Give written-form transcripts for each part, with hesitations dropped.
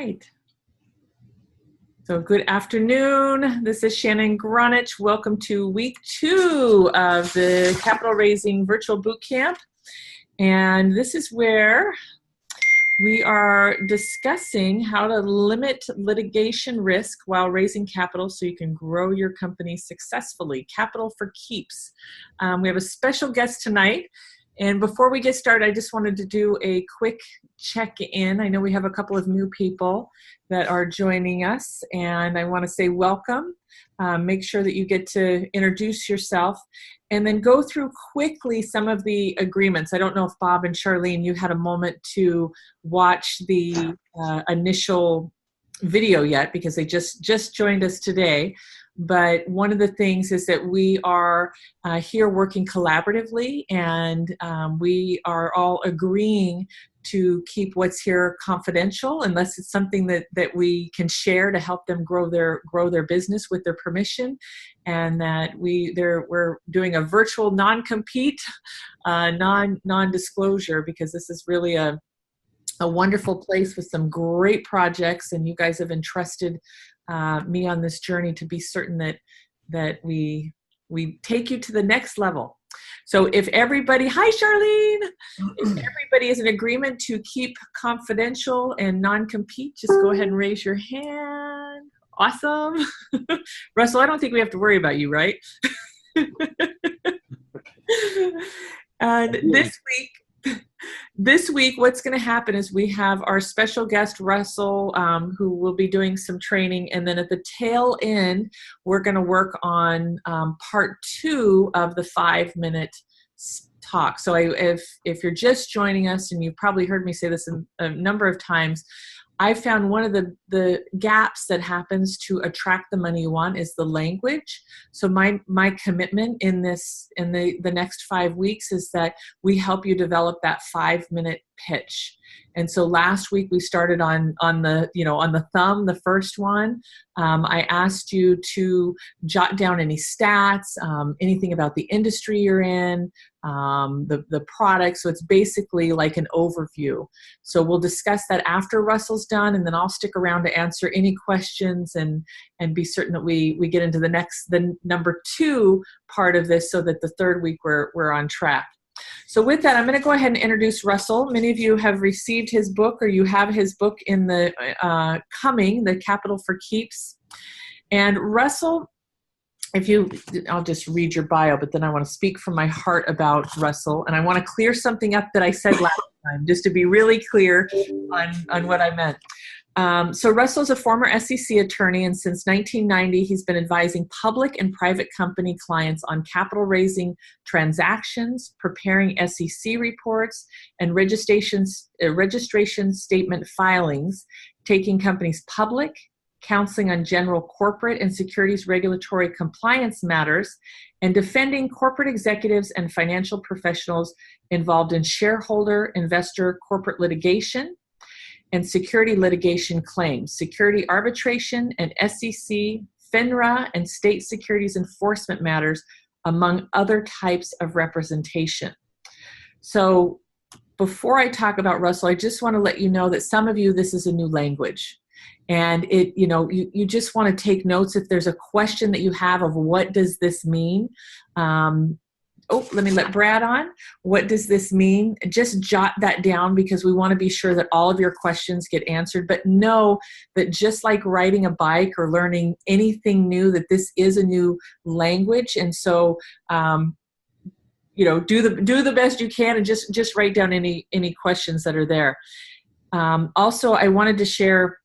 right. So good afternoon. This is Shannon Gronich. Welcome to week 2 of the Capital Raising Virtual Bootcamp. And this is where we are discussing how to limit litigation risk while raising capital so you can grow your company successfully. Capital for keeps. We have a special guest tonight. And before we get started, I just wanted to do a quick check-in. I know we have a couple of new people that are joining us, and I want to say welcome. Make sure that you get to introduce yourself, and then go through quickly some of the agreements. I don't know if Bob and Charlene, you had a moment to watch the initial video yet, because they just joined us today. But one of the things is that we are here working collaboratively, and we are all agreeing to keep what's here confidential unless it's something that we can share to help them grow their business with their permission, and that we're doing a virtual non-compete, non-disclosure, because this is really a wonderful place with some great projects, and you guys have entrusted me on this journey to be certain that we take you to the next level. So if everybody, hi Charlene, if everybody is in agreement to keep confidential and non-compete, just go ahead and raise your hand. Awesome. Russell, I don't think we have to worry about you, right? And this week, what's going to happen is we have our special guest, Russell, who will be doing some training. And then at the tail end, we're going to work on part 2 of the 5-minute talk. So if you're just joining us, and you've probably heard me say this a number of times, I found one of the gaps that happens to attract the money you want is the language. So my commitment in the next 5 weeks is that we help you develop that 5-minute pitch. And so last week we started on the thumb, the first one. I asked you to jot down any stats, anything about the industry you're in, the product. So it's basically like an overview. So we'll discuss that after Russell's done, and then I'll stick around to answer any questions and be certain that we get into the number 2 part of this, so that the third week we're on track. So with that, I'm going to go ahead and introduce Russell. Many of you have received his book, or you have his book in the The Capital for Keeps. And Russell, I'll just read your bio, but then I want to speak from my heart about Russell. And I want to clear something up that I said last time, just to be really clear on what I meant. So Russell's a former SEC attorney, and since 1990, he's been advising public and private company clients on capital raising transactions, preparing SEC reports, and registration statement filings, taking companies public, counseling on general corporate and securities regulatory compliance matters, and defending corporate executives and financial professionals involved in shareholder, investor, corporate litigation, and security litigation claims, security arbitration, and SEC, FINRA, and state securities enforcement matters, among other types of representation. So before I talk about Russell, I just want to let you know that some of you, this is a new language. And you just want to take notes if there's a question that you have of what does this mean. Let me let Brad on. What does this mean? Just jot that down, because we want to be sure that all of your questions get answered. But know that just like riding a bike or learning anything new, that this is a new language. And so, do the best you can, and just write down any questions that are there. Also, I wanted to share.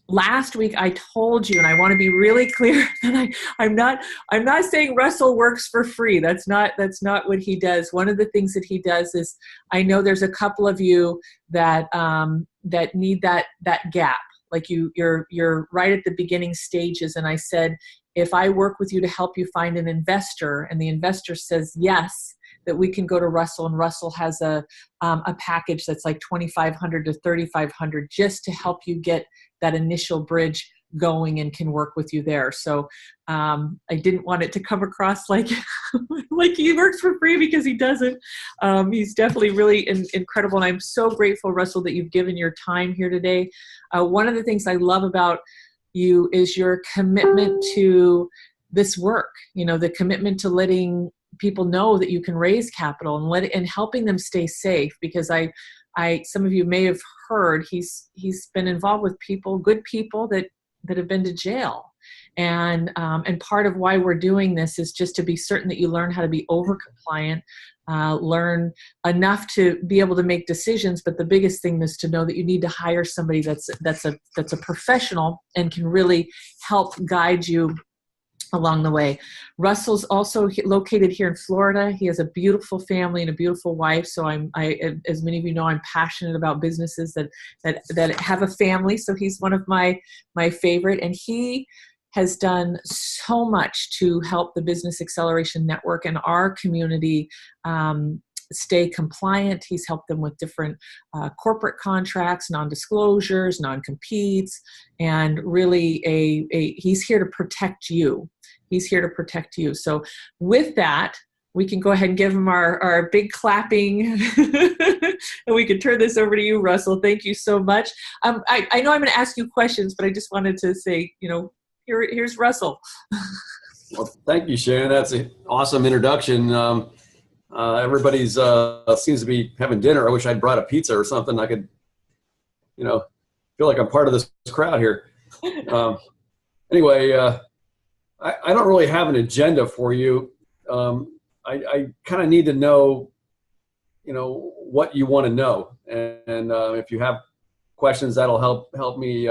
Last week I told you, and I want to be really clear, that I'm not saying Russell works for free. That's not what he does. One of the things that he does is, I know there's a couple of you that need that gap. Like you're right at the beginning stages, and I said, if I work with you to help you find an investor, and the investor says yes, that we can go to Russell, and Russell has a package that's like $2,500 to $3,500 just to help you get that initial bridge going and can work with you there. So I didn't want it to come across like like he works for free, because he doesn't. He's definitely really incredible, and I'm so grateful, Russell, that you've given your time here today. One of the things I love about you is your commitment to this work, the commitment to letting people know that you can raise capital and helping them stay safe, because some of you may have heard he's been involved with good people that have been to jail. And part of why we're doing this is just to be certain that you learn how to be over compliant, learn enough to be able to make decisions. But the biggest thing is to know that you need to hire somebody that's a professional and can really help guide you along the way. Russell's also located here in Florida. He has a beautiful family and a beautiful wife. So as many of you know, I'm passionate about businesses that have a family. So he's one of my favorite, and he has done so much to help the Business Acceleration Network and our community stay compliant. He's helped them with different corporate contracts, non-disclosures, non-competes, and really he's here to protect you. He's here to protect you. So with that, we can go ahead and give him our big clapping and we can turn this over to you, Russell. Thank you so much. I know I'm going to ask you questions, but I just wanted to say, here's Russell. Well, thank you, Shannon. That's an awesome introduction. Everybody's seems to be having dinner. I wish I'd brought a pizza or something. I could, feel like I'm part of this crowd here. Anyway, I don't really have an agenda for you. I kind of need to know, what you want to know, and if you have questions, that'll help me,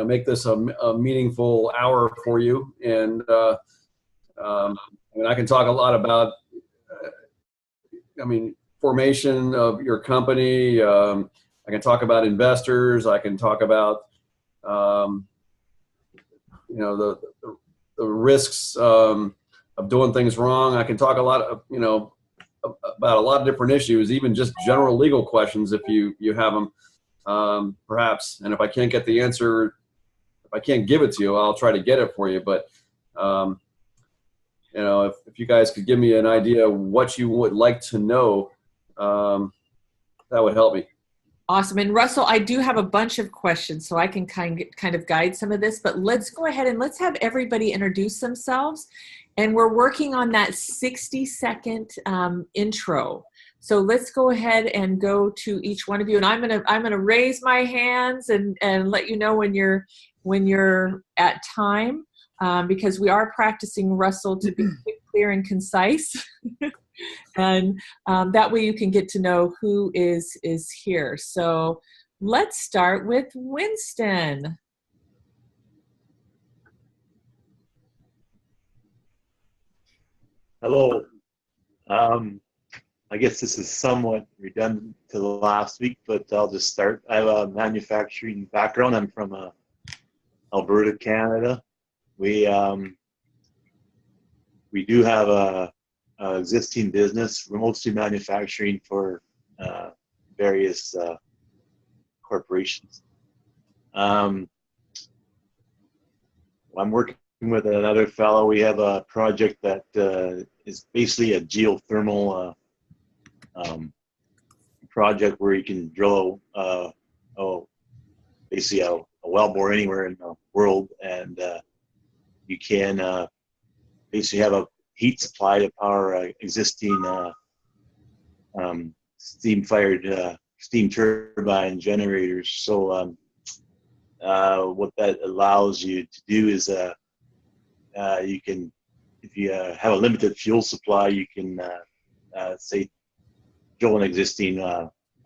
make this a meaningful hour for you. And I can talk a lot about, formation of your company. I can talk about investors. I can talk about, the risks of doing things wrong. I can talk a lot of, about a lot of different issues, even just general legal questions if you have them, perhaps. And if I can't get the answer, if I can't give it to you, I'll try to get it for you. But if you guys could give me an idea of what you would like to know, that would help me. Awesome. And Russell, I do have a bunch of questions, so I can kind of guide some of this, but let's go ahead and let's have everybody introduce themselves. And we're working on that 60-second intro. So let's go ahead and go to each one of you. And I'm gonna raise my hands and let you know when you're at time, because we are practicing, Russell, to be quick, clear, and concise. And that way you can get to know who is here. So let's start with Winston. Hello. I guess this is somewhat redundant to the last week, but I'll just start. I have a manufacturing background. I'm from Alberta, Canada. We do have a existing business. We're mostly manufacturing for various corporations. I'm working with another fellow. We have a project that is basically a geothermal project where you can drill basically a wellbore anywhere in the world, and you can basically have a heat supply to power existing steam-fired steam turbine generators. So what that allows you to do is you can, if you have a limited fuel supply, you can say drill an existing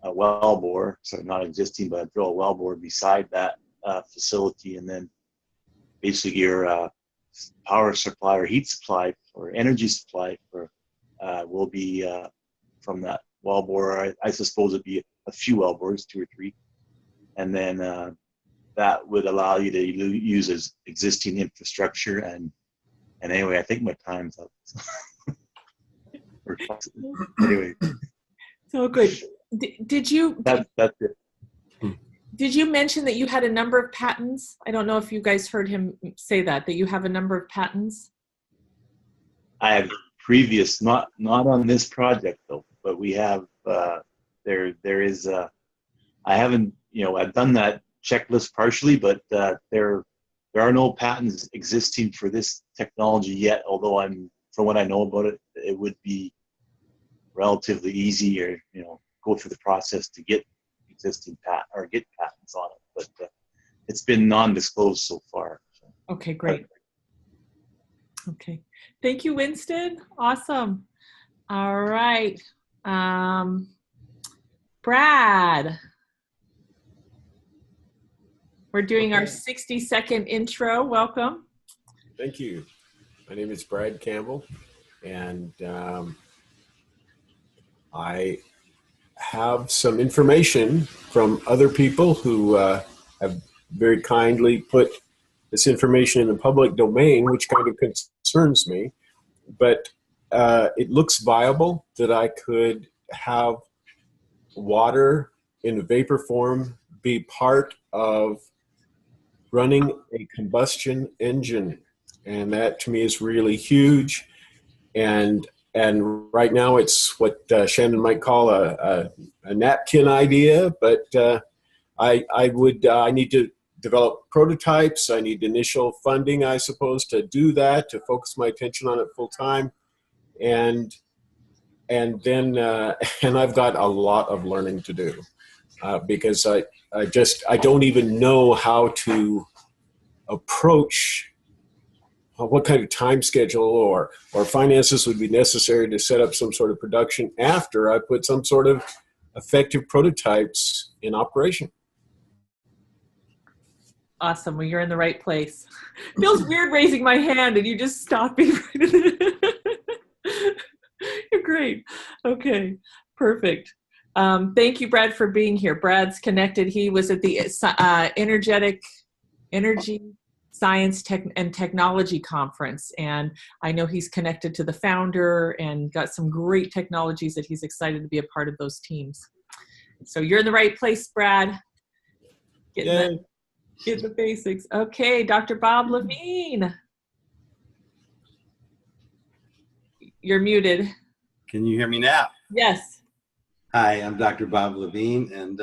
wellbore, so not existing, but drill a wellbore beside that facility, and then basically your power supply or heat supply or energy supply will be from that wellbore. I suppose it'd be a few wellbores, 2 or 3, and then that would allow you to use as existing infrastructure. And anyway, I think my time's up. Anyway, so good. Did you? That's it. Did you mention that you had a number of patents? I don't know if you guys heard him say that you have a number of patents. I have previous, not on this project though, but we have, there is, I haven't, I've done that checklist partially, but there are no patents existing for this technology yet, although from what I know about it, it would be relatively easy or, go through the process to get existing get patents on it, but it's been non-disclosed so far. So. Okay, great. Okay. Thank you, Winston. Awesome. All right. Brad. We're doing our 60-second intro. Welcome. Thank you. My name is Brad Campbell, and I have some information from other people who have very kindly put this information in the public domain, which kind of concerns me. But it looks viable that I could have water in a vapor form be part of running a combustion engine. And that to me is really huge. And right now it's what Shannon might call a napkin idea, but I need to develop prototypes. I need initial funding, I suppose, to do that, to focus my attention on it full time. And then I've got a lot of learning to do because I don't even know how to approach what kind of time schedule or finances would be necessary to set up some sort of production after I put some sort of effective prototypes in operation. Awesome. Well, you're in the right place. Feels weird raising my hand and you just stop me. You're great. Okay, perfect. Thank you, Brad, for being here. Brad's connected. He was at the Energy Science and Technology Conference, and I know he's connected to the founder and got some great technologies that he's excited to be a part of those teams. So you're in the right place, Brad. Get the basics. Okay, Dr. Bob Levine. You're muted. Can you hear me now? Yes. Hi, I'm Dr. Bob Levine, and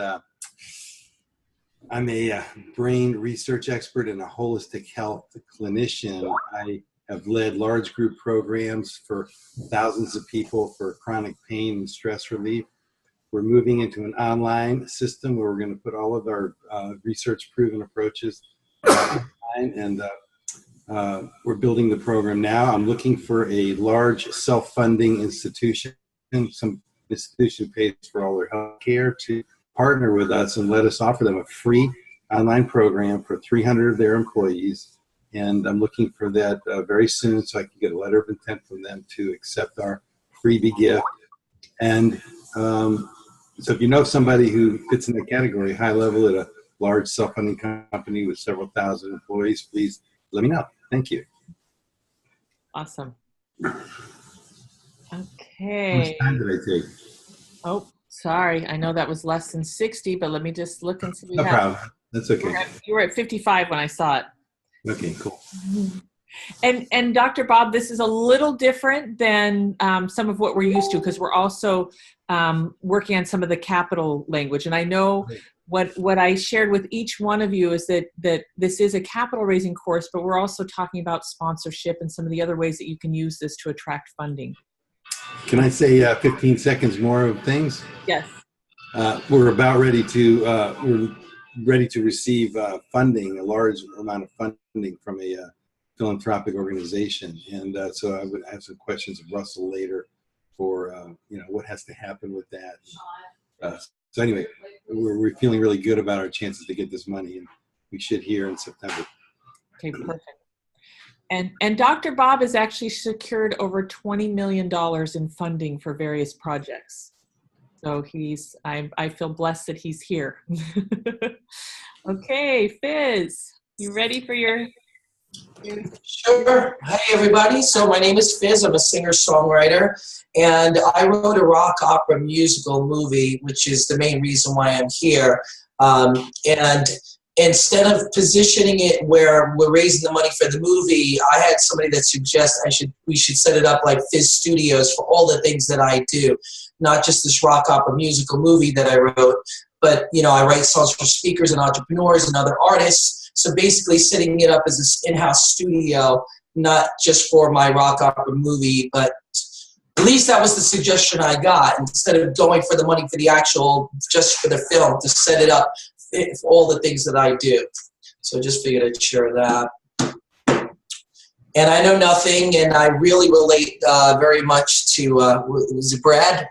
I'm a brain research expert and a holistic health clinician. I have led large group programs for thousands of people for chronic pain and stress relief. We're moving into an online system where we're going to put all of our research-proven approaches online, and we're building the program now. I'm looking for a large self-funding institution, some institution pays for all their health care, to partner with us and let us offer them a free online program for 300 of their employees. And I'm looking for that very soon so I can get a letter of intent from them to accept our freebie gift. And so if you know somebody who fits in the category, high level at a large self-funding company with several thousand employees, please let me know. Thank you. Awesome. How Okay. much time did I take? Oh, sorry. I know that was less than 60, but let me just look and see. No problem. That's okay. You were at 55 when I saw it. Okay, cool. And Dr. Bob, this is a little different than some of what we're used to, because we're also working on some of the capital language. And I know what I shared with each one of you is that this is a capital raising course, but we're also talking about sponsorship and some of the other ways that you can use this to attract funding. Can I say 15 seconds more of things? Yes. We're about ready to receive funding, a large amount of funding from a philanthropic organization, and so I would have some questions of Russell later for what has to happen with that. So anyway, we're feeling really good about our chances to get this money, and we should hear in September. Okay, perfect. And Dr. Bob has actually secured over $20 million in funding for various projects. So I feel blessed that he's here. Okay, Fizz, you ready for your... Sure. Hi, everybody. So my name is Fizz. I'm a singer-songwriter, and I wrote a rock opera musical movie, which is the main reason why I'm here. And instead of positioning it where we're raising the money for the movie, I had somebody that suggested we should set it up like Fizz Studios for all the things that I do, not just this rock opera musical movie that I wrote, but I write songs for speakers and entrepreneurs and other artists. So basically setting it up as an in-house studio, not just for my rock opera movie, but at least that was the suggestion I got. Instead of going for the money for the just for the film, to set it up for all the things that I do. So I just figured I'd share that. And I know nothing, and I really relate very much to, was it Brad?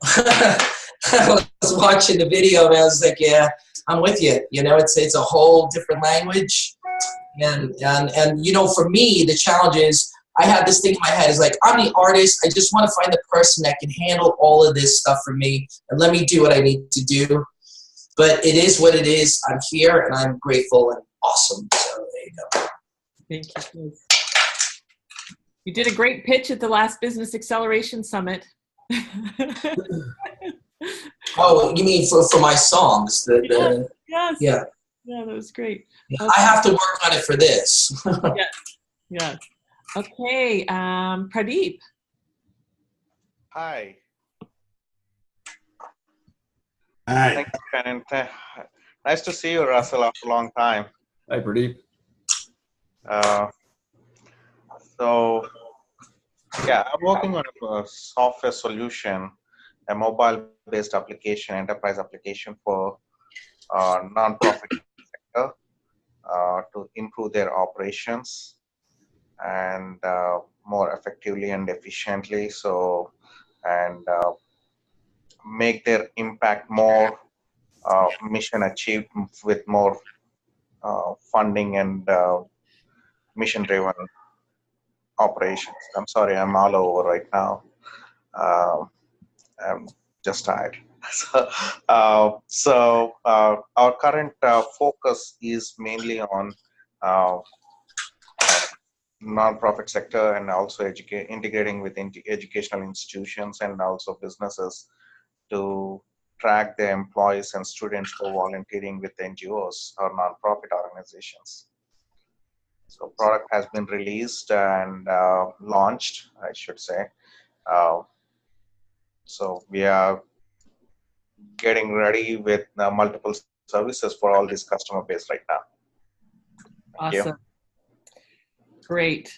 I was watching the video and I was like, yeah, I'm with you. It's a whole different language. And for me, the challenge is I have this thing in my head is like, I'm the artist. I just want to find the person that can handle all of this stuff for me and let me do what I need to do. But it is what it is. I'm here and I'm grateful and awesome. So there you go. Thank you. You did a great pitch at the last Business Acceleration Summit. Oh, you mean for my songs? Yes. Yeah. Yeah, that was great. Yeah, Okay. I have to work on it for this. Yes. Okay, Pradeep. Hi. Hi. Thank you, Shannon. Nice to see you, Russell, after a long time. Hi, Pradeep. I'm working on a software solution, a mobile-based application, enterprise application for non-profit sector to improve their operations and more effectively and efficiently. And make their impact more mission achieved with more funding and mission-driven operations. I'm sorry, I'm all over right now. I'm just tired. Our current focus is mainly on non-profit sector and also integrating with educational institutions and also businesses to track their employees and students for volunteering with NGOs or non-profit organizations. So product has been released and launched, I should say. So we are getting ready with multiple services for all this customer base right now. Thank Awesome. you. Great.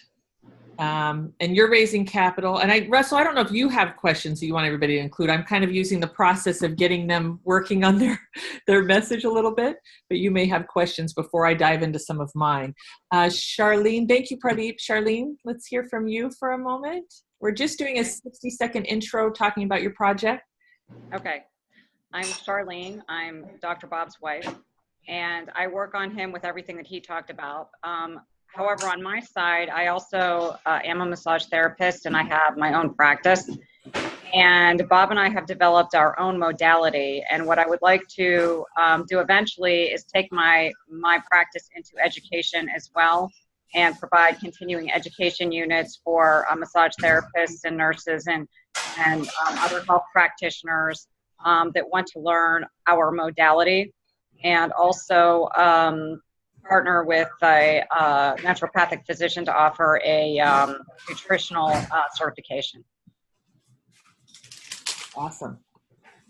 And you're raising capital. And Russell, I don't know if you have questions that you want everybody to include. I'm kind of using the process of getting them working on their message a little bit, but you may have questions before I dive into some of mine. Charlene, thank you, Pradeep. Charlene, let's hear from you for a moment. We're just doing a 60-second intro talking about your project. Okay. I'm Charlene. I'm Dr. Bob's wife, and I work on him with everything that he talked about. However, on my side, I also am a massage therapist and I have my own practice. And Bob and I have developed our own modality. And what I would like to do eventually is take my practice into education as well and provide continuing education units for massage therapists and nurses and other health practitioners that want to learn our modality, and also partner with a naturopathic physician to offer a nutritional certification. Awesome.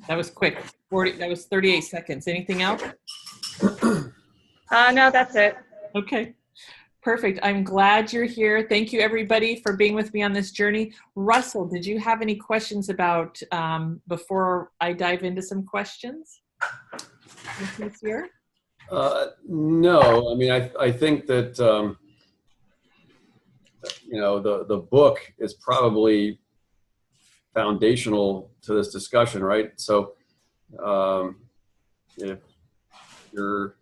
That was quick. That was 38 seconds. Anything else? No, that's it. Okay. Perfect. I'm glad you're here. Thank you, everybody, for being with me on this journey. Russell, did you have any questions about, before I dive into some questions? Here? No, I mean, I think that, the book is probably foundational to this discussion, right? So if your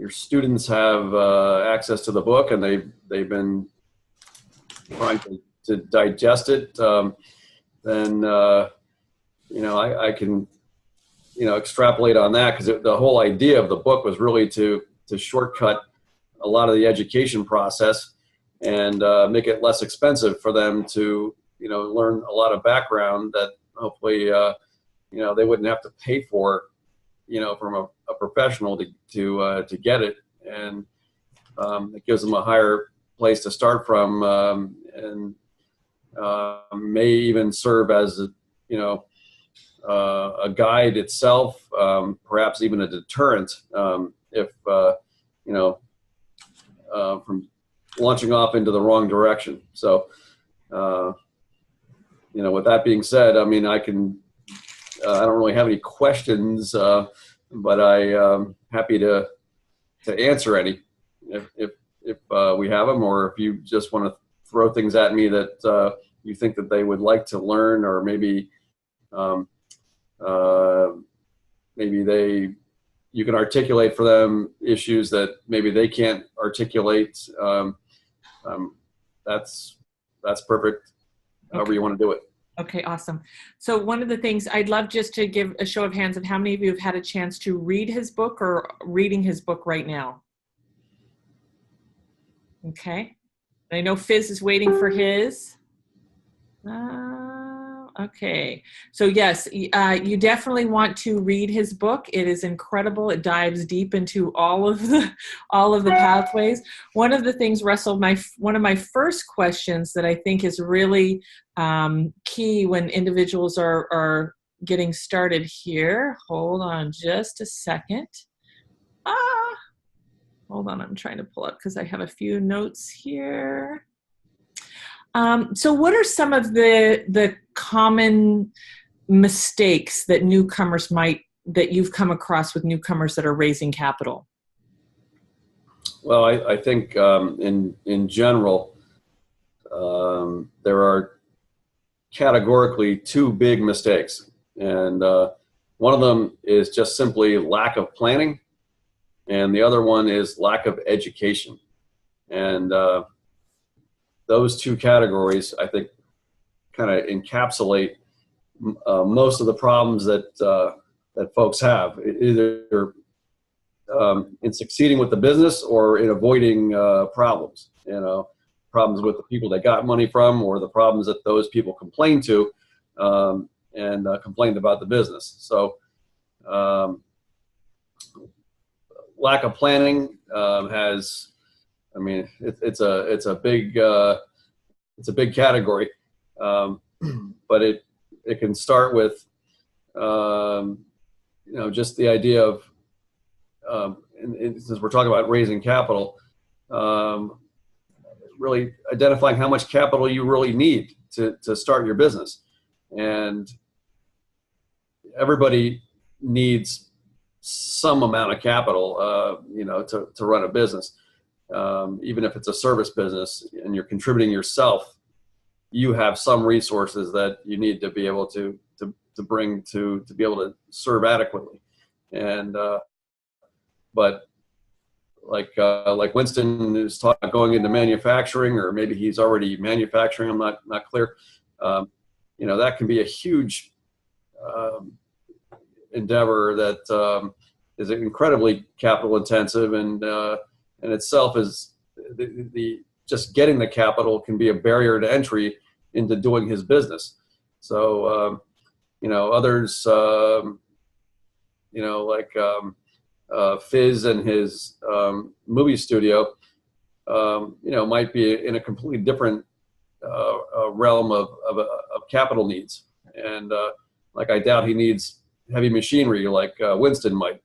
students have access to the book and they've been trying to digest it, then I can extrapolate on that, because the whole idea of the book was really to shortcut a lot of the education process and make it less expensive for them to learn a lot of background that hopefully they wouldn't have to pay for from a professional to get it, and it gives them a higher place to start from, and may even serve as a guide itself, perhaps even a deterrent, if from launching off into the wrong direction. So, with that being said, I mean, I don't really have any questions, but I'm happy to answer any if we have them, or if you just want to throw things at me that you think that they would like to learn, or maybe you can articulate for them issues that maybe they can't articulate. That's perfect. However you want to do it. Okay, awesome. So one of the things I'd love just to give a show of hands of how many of you have had a chance to read his book or reading his book right now. Okay. I know Fizz is waiting for his. Okay. So yes, you definitely want to read his book. It is incredible. It dives deep into all of the pathways. One of the things, Russell, one of my first questions that I think is really key when individuals are getting started here. Hold on just a second. Hold on, I'm trying to pull up because I have a few notes here. So what are some of the common mistakes that that you've come across with newcomers that are raising capital? Well, I think in general, there are categorically two big mistakes. And one of them is just simply lack of planning. And the other one is lack of education. And those two categories, I think, kind of encapsulate most of the problems that folks have, either in succeeding with the business or in avoiding problems. Problems with the people they got money from, or the problems that those people complained to and complained about the business. So lack of planning has, I mean, it's a big category, but it can start with just the idea of since we're talking about raising capital, really identifying how much capital you really need to start your business. And everybody needs some amount of capital, to run a business. Even if it's a service business and you're contributing yourself, you have some resources that you need to be able to bring to be able to serve adequately. And but like Winston is talking about going into manufacturing, or maybe he's already manufacturing, I'm not clear. That can be a huge endeavor that is incredibly capital intensive, and itself is the just getting the capital can be a barrier to entry into doing his business. So others like Fizz and his movie studio might be in a completely different realm of capital needs, and I doubt he needs heavy machinery like Winston might,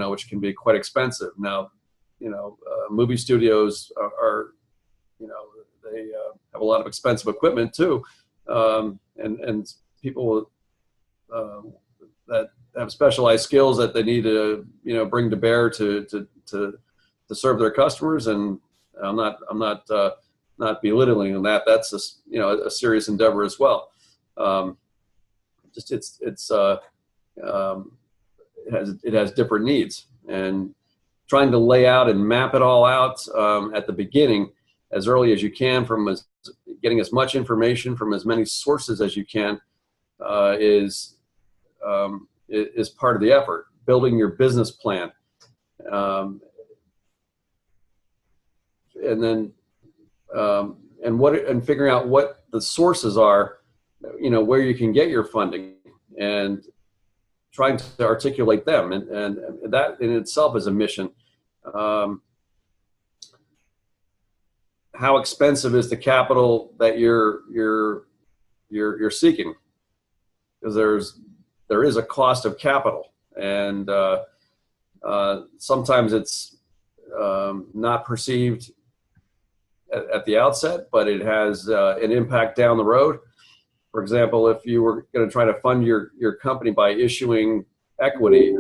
which can be quite expensive. Now, movie studios are they have a lot of expensive equipment too, and people that have specialized skills that they need to bring to bear to serve their customers. And I'm not belittling that. That's a serious endeavor as well. It has different needs, and trying to lay out and map it all out at the beginning as early as you can, getting as much information from as many sources as you can, is part of the effort. Building your business plan, and then and figuring out what the sources are, where you can get your funding, and trying to articulate them, and that in itself is a mission. How expensive is the capital that you're seeking? Because there is a cost of capital, and sometimes it's not perceived at the outset, but it has an impact down the road. For example, if you were going to try to fund your company by issuing equity,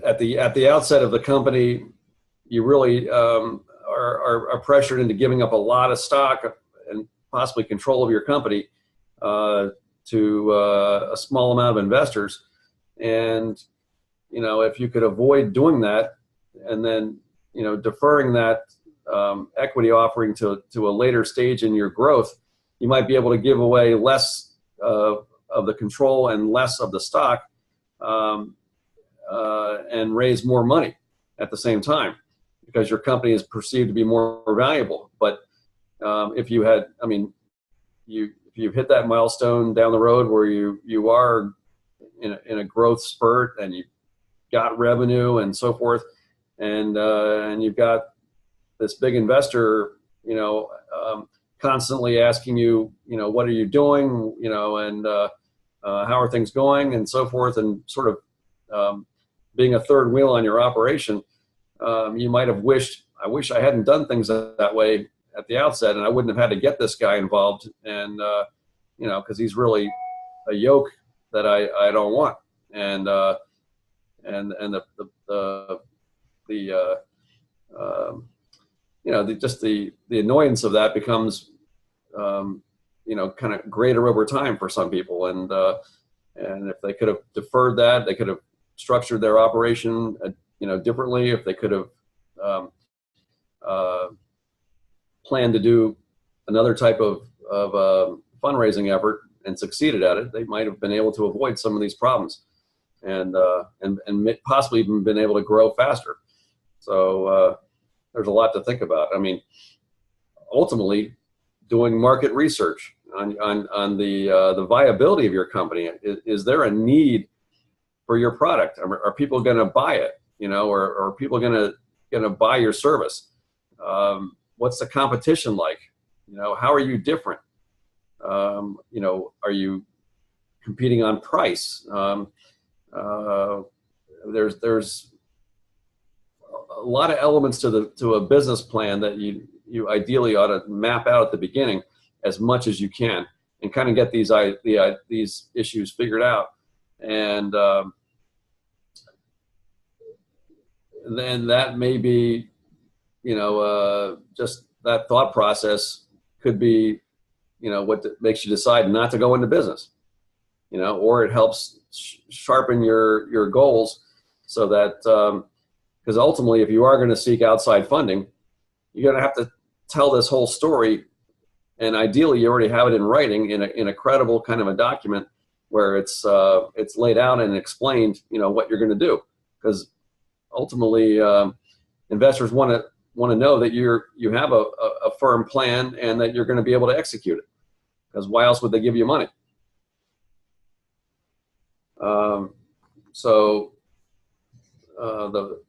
at the outset of the company, you really are pressured into giving up a lot of stock and possibly control of your company to a small amount of investors. And if you could avoid doing that, and then deferring that equity offering to a later stage in your growth, you might be able to give away less of the control and less of the stock, and raise more money at the same time, because your company is perceived to be more valuable. But if you had, if you've hit that milestone down the road where you are in a growth spurt, and you got revenue and so forth, and you've got this big investor, constantly asking you, what are you doing, and how are things going, and so forth, and sort of being a third wheel on your operation, you might have wished, I wish I hadn't done things that way at the outset, and I wouldn't have had to get this guy involved, and because he's really a yoke that I don't want, and the annoyance of that becomes kind of greater over time for some people, and if they could have deferred that, they could have structured their operation differently. If they could have planned to do another type of fundraising effort and succeeded at it, they might have been able to avoid some of these problems, and possibly even been able to grow faster. So there's a lot to think about. Ultimately, doing market research on the viability of your company. Is there a need for your product? Are people going to buy it? Or are people going to buy your service? What's the competition like? How are you different? Are you competing on price? There's a lot of elements to a business plan that you ideally ought to map out at the beginning as much as you can, and kind of get these issues figured out. And then that may be, just that thought process could be, what makes you decide not to go into business, or it helps sharpen your goals, so that, because ultimately, if you are going to seek outside funding, you're going to have to tell this whole story, and ideally, you already have it in writing in a credible kind of a document where it's laid out and explained, what you're going to do, because ultimately, investors want to know that you have a firm plan and that you're going to be able to execute it, because why else would they give you money? So the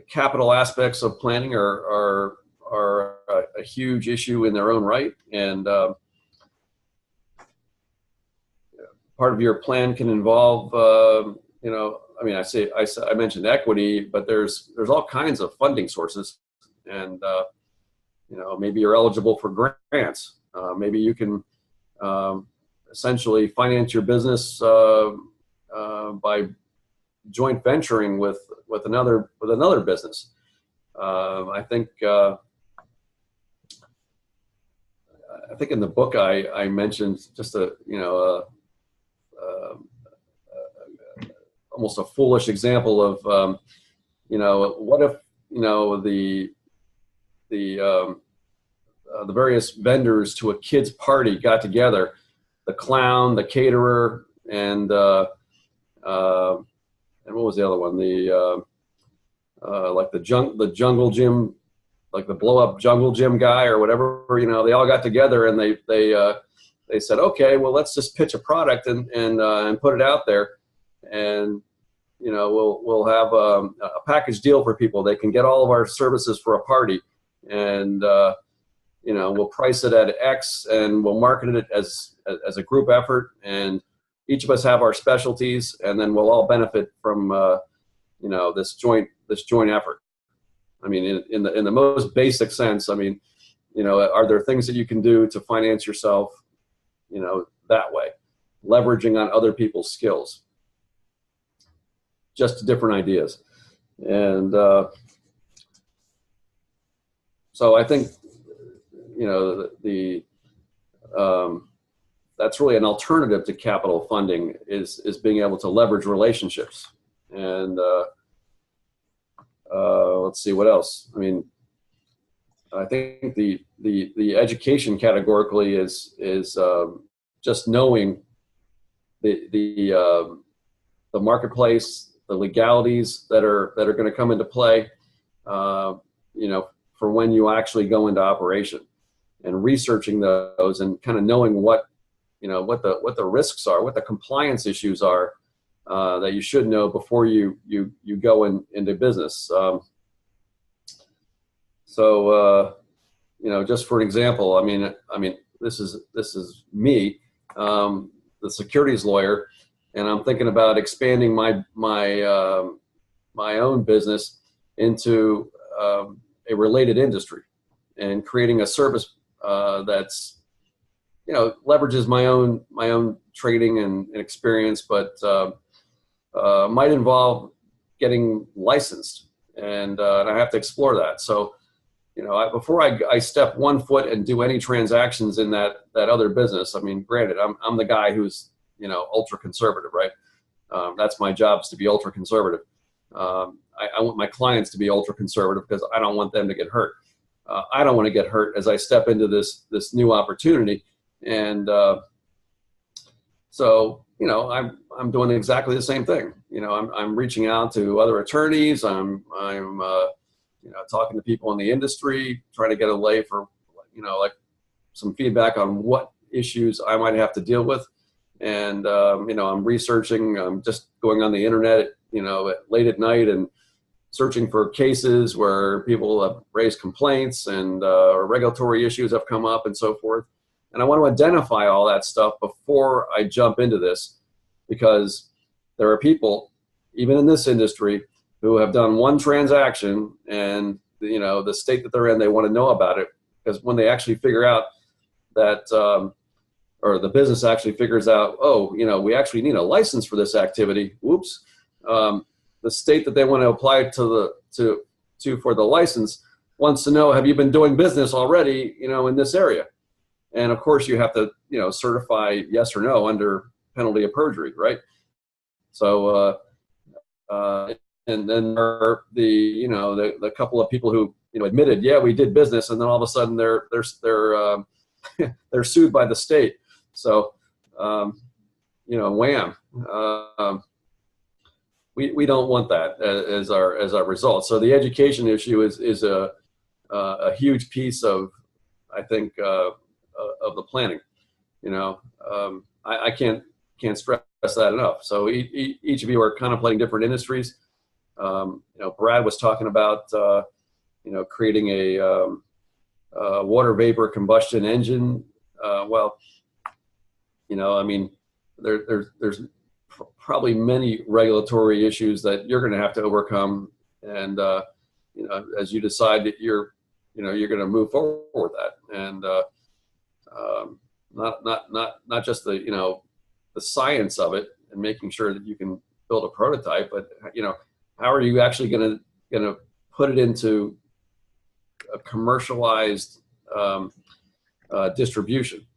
capital aspects of planning are a huge issue in their own right, and part of your plan can involve, I mentioned equity, but there's all kinds of funding sources, and maybe you're eligible for grants. Maybe you can essentially finance your business by joint venturing with another business. I think in the book I mentioned just almost a foolish example of what if the various vendors to a kid's party got together, the clown, the caterer, and what was the other one? Like the jungle gym like the blow up jungle gym guy or whatever, you know, they all got together and they said, okay, well, let's just pitch a product and put it out there. And, you know, we'll have a package deal for people. They can get all of our services for a party, and, you know, we'll price it at X and we'll market it as a group effort. And each of us have our specialties, and then we'll all benefit from, you know, this joint effort. I mean, in the most basic sense, I mean, you know, are there things that you can do to finance yourself, you know, that way, leveraging on other people's skills, just different ideas. And so I think, you know, that's really an alternative to capital funding is being able to leverage relationships. And let's see what else. I mean, I think the education categorically is just knowing the marketplace, the legalities that are going to come into play, you know, for when you actually go into operation, and researching those and kind of knowing what, you know, what the risks are, what the compliance issues are that you should know before you go into business. So you know, just for an example, I mean, this is me, the securities lawyer, and I'm thinking about expanding my own business into a related industry and creating a service that's, you know, leverages my own training and experience, but might involve getting licensed, and I have to explore that. So, you know, before I step one foot and do any transactions in that other business, I mean, granted, I'm the guy who's, you know, ultra conservative, right? That's my job, is to be ultra conservative. I want my clients to be ultra conservative because I don't want them to get hurt. I don't want to get hurt as I step into this new opportunity. And so, you know, I'm doing exactly the same thing. You know, I'm reaching out to other attorneys. I'm you know, talking to people in the industry, trying to get a lay for, you know, like some feedback on what issues I might have to deal with. And you know, I'm researching. I'm just going on the internet, you know, late at night and searching for cases where people have raised complaints and or regulatory issues have come up and so forth. And I want to identify all that stuff before I jump into this, because there are people, even in this industry, who have done one transaction, and, you know, the state that they're in, they want to know about it, because when they actually figure out that, or the business actually figures out, oh, you know, we actually need a license for this activity. Whoops. The state that they want to apply to for the license wants to know, have you been doing business already, you know, in this area? And of course you have to, you know, certify yes or no under penalty of perjury, right? So, and then there are the couple of people who, you know, admitted, yeah, we did business, and then all of a sudden they're they're sued by the state. So, you know, wham. We don't want that as our result. So the education issue is a huge piece of, I think, of the planning. You know, I can't stress that enough. So each of you are contemplating different industries. You know, Brad was talking about you know, creating a water vapor combustion engine. Well, you know, I mean, there's probably many regulatory issues that you're going to have to overcome, and you know, as you decide that you're going to move forward with that, and not just the, you know, the science of it and making sure that you can build a prototype, but, you know, how are you actually going to put it into a commercialized distribution?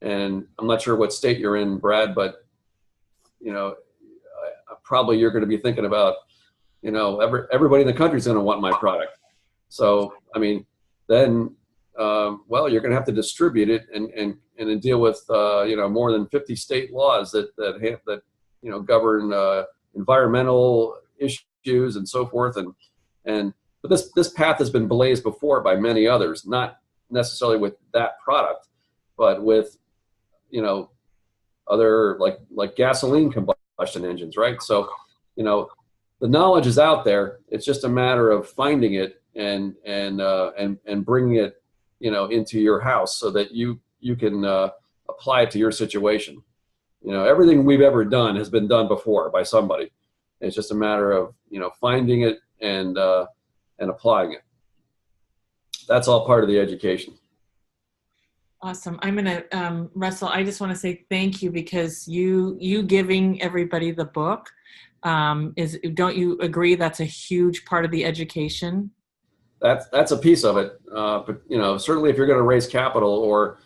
And I'm not sure what state you're in, Brad, but, you know, probably you're going to be thinking about, you know, everybody in the country is going to want my product. So, I mean, then, well, you're going to have to distribute it and then deal with, you know, more than 50 state laws that you know, govern environmental issues and so forth. And but this path has been blazed before by many others, not necessarily with that product, but with, you know, other like gasoline combustion engines, right? So, you know, the knowledge is out there. It's just a matter of finding it and bringing it, you know, into your house so that you can apply it to your situation. You know, everything we've ever done has been done before by somebody. It's just a matter of, you know, finding it and applying it. That's all part of the education. Awesome. I'm going to, Russell, I just want to say thank you, because you giving everybody the book don't you agree that's a huge part of the education? That's a piece of it. But, you know, certainly if you're going to raise capital or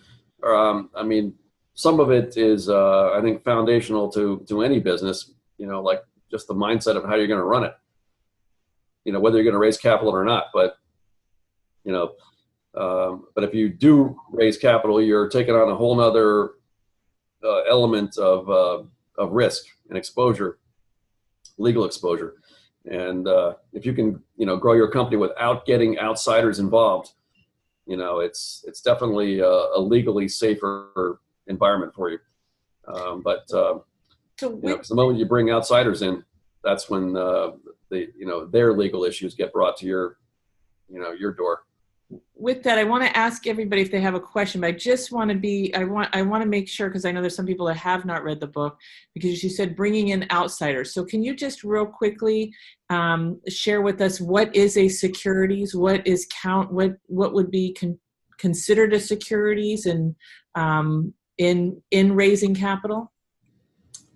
I mean, some of it is, I think, foundational to any business, you know, like just the mindset of how you're going to run it, you know, whether you're going to raise capital or not. But, you know, but if you do raise capital, you're taking on a whole nother element of risk and exposure, legal exposure. And if you can, you know, grow your company without getting outsiders involved, you know, it's definitely a legally safer environment for you. But you know, 'cause the moment you bring outsiders in, that's when you know, their legal issues get brought to your, you know, your door. With that, I want to ask everybody if they have a question, but I just want to be, I want to make sure, because I know there's some people that have not read the book, because you said bringing in outsiders. So can you just real quickly share with us what is a securities, what would be considered a securities, and in raising capital?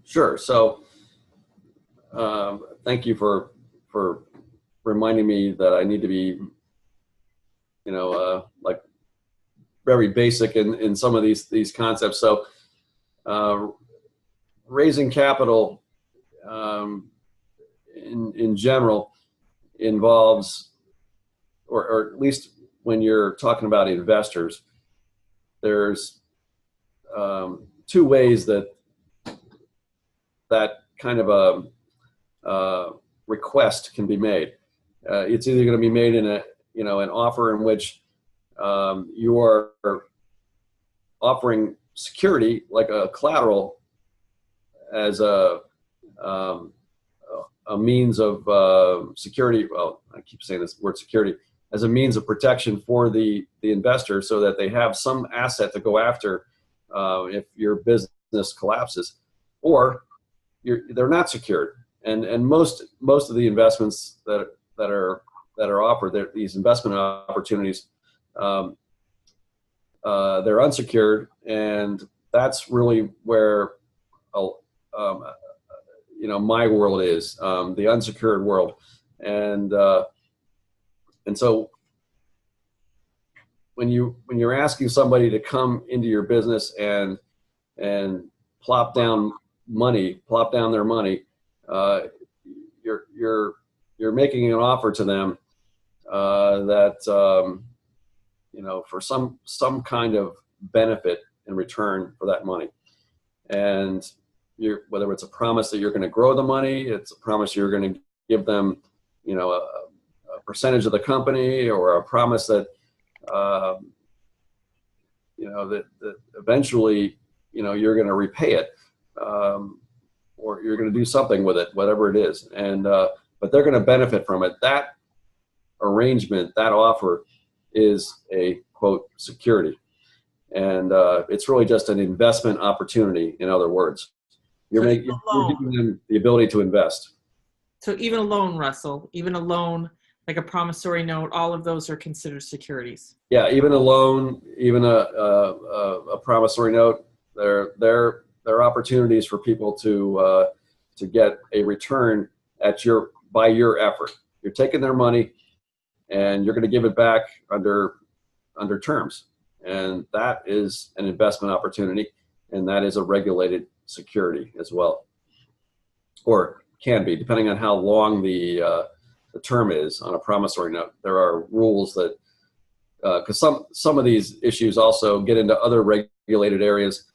Sure. So thank you for reminding me that I need to be, you know, like very basic in some of these concepts. So raising capital in general involves, or at least when you're talking about investors, there's two ways that kind of a request can be made. It's either going to be made in an offer in which you are offering security, like a collateral, as a means of security. Well, I keep saying this word security, as a means of protection for the investor, so that they have some asset to go after if your business collapses, or they're not secured. And most of the investments that are offered, these investment opportunities, they're unsecured, and that's really where you know, my world is, the unsecured world. And so when you're asking somebody to come into your business and plop down their money, you're making an offer to them that you know, for some kind of benefit in return for that money. And whether it's a promise that you're going to grow the money, it's a promise you're going to give them, you know, a percentage of the company, or a promise that you know, that eventually, you know, you're going to repay it, or you're going to do something with it, whatever it is. And but they're going to benefit from it. That arrangement, that offer, is a, quote, security. And it's really just an investment opportunity, in other words. You're giving them the ability to invest. So even a loan, Russell, even a loan, like a promissory note, all of those are considered securities. Yeah, even a loan, even a promissory note, they're opportunities for people to get a return by your effort. You're taking their money, and you're going to give it back under terms, and that is an investment opportunity, and that is a regulated security as well, or can be, depending on how long the term is on a promissory note. There are rules that, because some of these issues also get into other regulated areas,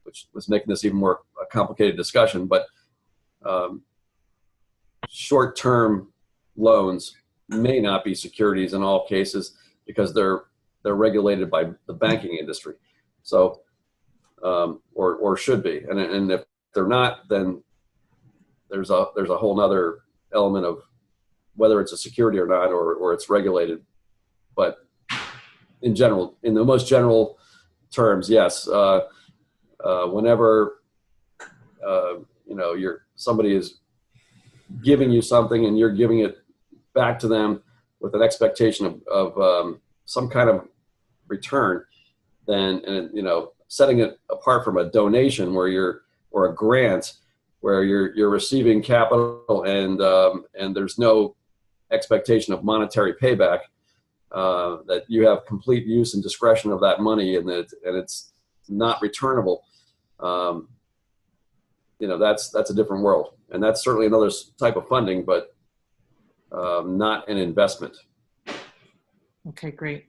which was making this even more a complicated discussion. But short-term loans may not be securities in all cases because they're regulated by the banking industry. So, or should be. And if they're not, then there's a whole nother element of whether it's a security or not, or it's regulated. But in general, in the most general terms, yes. Whenever somebody is giving you something and you're giving it back to them with an expectation of some kind of return, then setting it apart from a donation or a grant where you're receiving capital and there's no expectation of monetary payback, that you have complete use and discretion of that money and it's not returnable. That's a different world, and that's certainly another type of funding, but not an investment. Okay, great.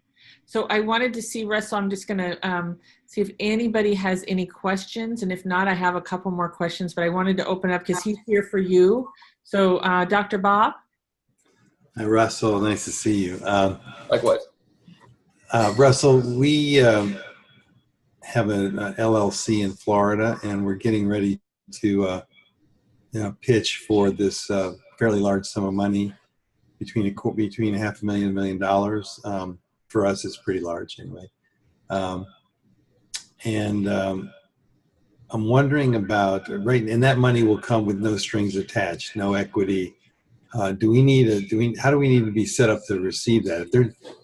So I wanted to see, Russell, I'm just going to see if anybody has any questions, and if not, I have a couple more questions, but I wanted to open up because he's here for you. So Dr. Bob? Hi, Russell. Nice to see you. Likewise. Russell, we have an LLC in Florida, and we're getting ready to pitch for this fairly large sum of money, between $500,000 and $1 million. For us, it's pretty large anyway. I'm wondering about, and that money will come with no strings attached, no equity. How do we need to be set up to receive that?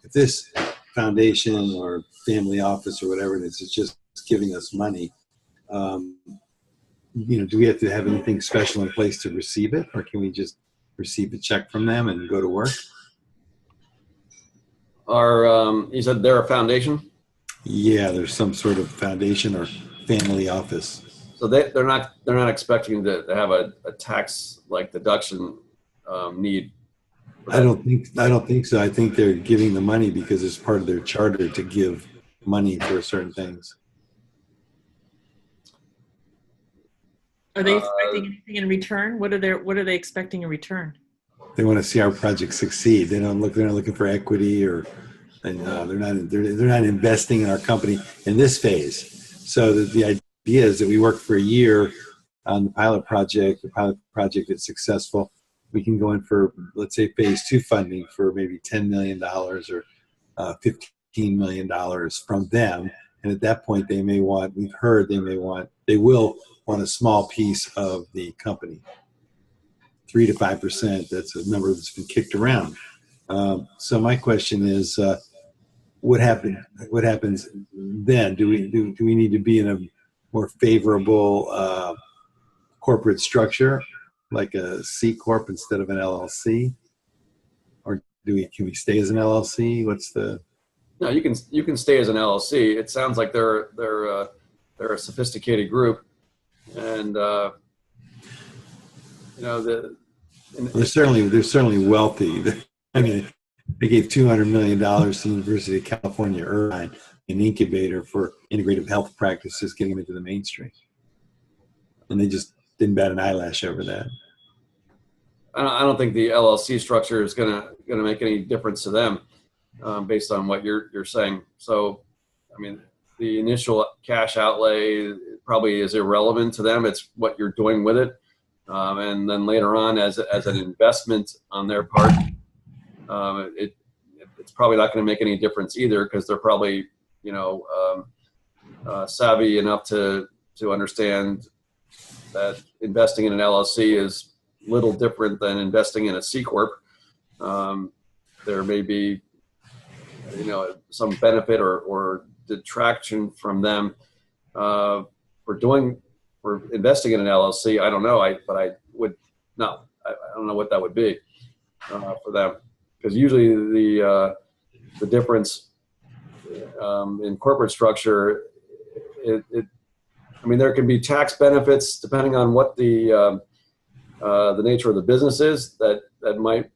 If this foundation or family office or whatever it is just giving us money, do we have to have anything special in place to receive it, or can we just receive a check from them and go to work? You said they're a foundation? Yeah, there's some sort of foundation or family office. So they're not expecting to have a tax like deduction need. I don't think so. I think they're giving the money because it's part of their charter to give money for certain things. Are they expecting anything in return? What are they expecting in return? They want to see our project succeed. They're not looking for equity, they're not investing in our company in this phase. So the idea is that we work for a year on the pilot project. The pilot project is successful. We can go in for, let's say, phase 2 funding for maybe $10 million or $15 million from them. And at that point, they will want a small piece of the company. 3 to 5%. That's a number that's been kicked around. So my question is, what happens then? Do we need to be in a more favorable corporate structure, like a C corp instead of an LLC, or can we stay as an LLC? No, you can stay as an LLC. It sounds like they're a sophisticated group, and they're certainly wealthy. I mean, they gave $200 million to the University of California, Irvine, an incubator for integrative health practices, getting them into the mainstream, and they just didn't bat an eyelash over that. I don't think the LLC structure is gonna make any difference to them, based on what you're saying. So, I mean, the initial cash outlay probably is irrelevant to them. It's what you're doing with it, and then later on, as an investment on their part, it's probably not going to make any difference either, because they're probably savvy enough to understand that investing in an LLC is little different than investing in a C corp. There may be some benefit or detraction from them for investing in an LLC. I don't know. But I would not. I don't know what that would be for them, because usually the difference in corporate structure, there can be tax benefits depending on what the nature of the business is that might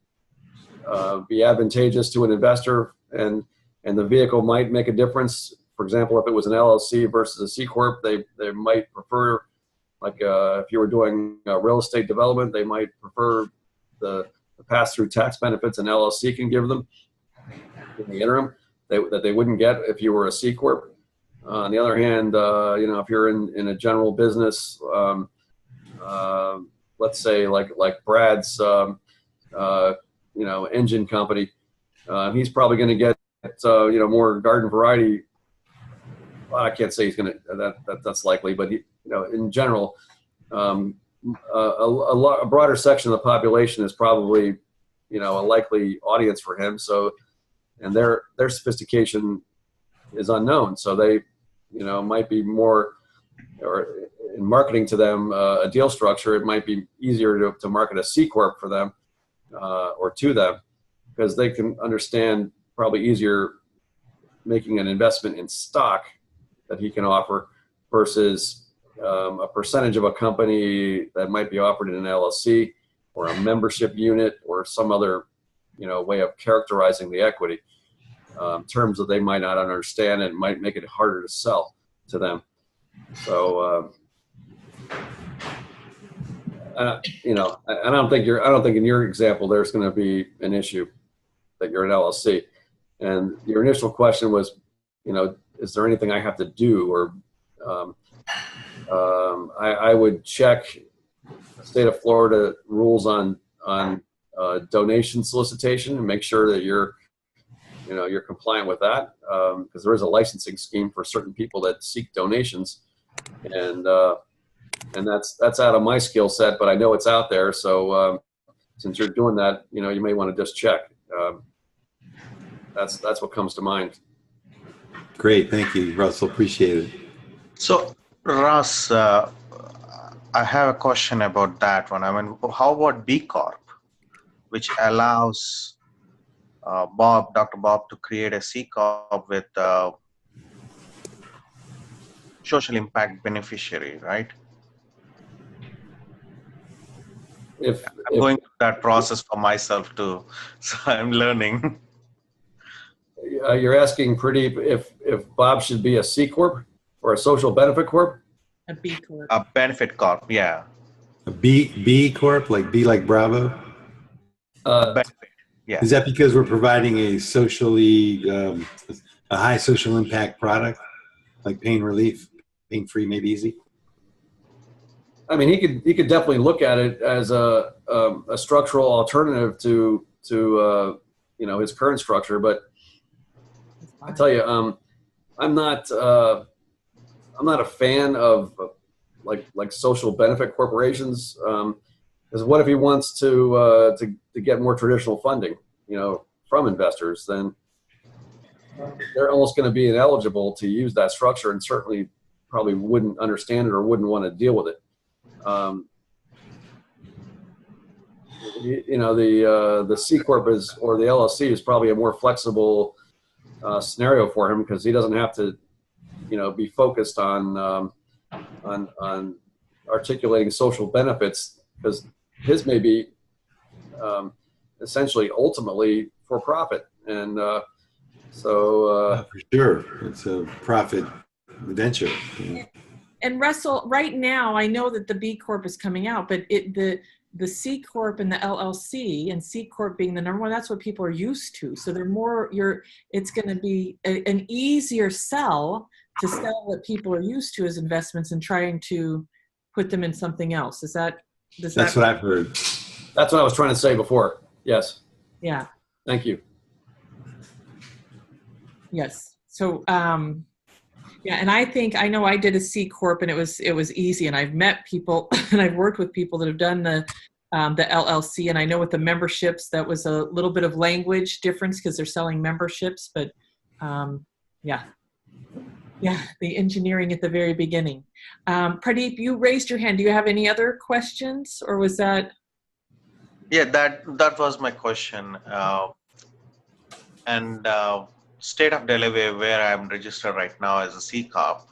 be advantageous to an investor, and the vehicle might make a difference. For example, if it was an LLC versus a C corp, they might prefer, like if you were doing real estate development, they might prefer the pass-through tax benefits an LLC can give them in the interim that they wouldn't get if you were a C corp. On the other hand, if you're in a general business, let's say like Brad's, engine company, he's probably going to get more garden variety. Well, I can't say he's going to that's likely, but in general, a broader section of the population is probably a likely audience for him. So, and their sophistication is unknown. So they might be more, or in marketing to them a deal structure, it might be easier to market a C corp for them or to them, because they can understand probably easier making an investment in stock that he can offer versus a percentage of a company that might be offered in an LLC or a membership unit or some other way of characterizing the equity, terms that they might not understand, and might make it harder to sell to them. So I don't think in your example there's going to be an issue that you're an LLC. And your initial question was, is there anything I have to do? Or I would check the state of Florida rules on donation solicitation and make sure that you're compliant with that, because there is a licensing scheme for certain people that seek donations, and that's out of my skill set, but I know it's out there. So since you're doing that, you may want to just check. That's what comes to mind. Great, thank you, Russell. Appreciate it. So, Russ, I have a question about that one. I mean, how about B Corp, which allows Dr. Bob, to create a C Corp with social impact beneficiary, right? I'm going through that process for myself too, so I'm learning. You're asking, Pradeep, if Bob should be a C corp or a social benefit corp? A B corp. A benefit corp, yeah. A B corp, like B like Bravo. Benefit, yeah. Is that because we're providing a socially a high social impact product, like pain relief, pain free, made easy? I mean, he could definitely look at it as a structural alternative to his current structure, but I tell you, I'm not a fan of like social benefit corporations, because what if he wants to get more traditional funding, from investors? Then they're almost going to be ineligible to use that structure, and certainly probably wouldn't understand it or wouldn't want to deal with it. The C corp or the LLC is probably a more flexible scenario for him, because he doesn't have to, be focused on articulating social benefits, because his may be essentially ultimately for profit, and for sure, it's a profit venture. And Russell, right now, I know that the B Corp is coming out, but the C Corp and the LLC, and C Corp being the number one, that's what people are used to. So it's going to be an easier sell to sell what people are used to as investments and trying to put them in something else. That's what I've heard. That's what I was trying to say before. Yes. Yeah. Thank you. Yes. So, yeah, and I know I did a C Corp, and it was easy, and I've met people and I've worked with people that have done the LLC, and I know with the memberships that was a little bit of language difference because they're selling memberships, but the engineering at the very beginning. Pradeep, you raised your hand. Do you have any other questions, or was that? Yeah, that was my question. State of Delaware, where I'm registered right now as a C Corp,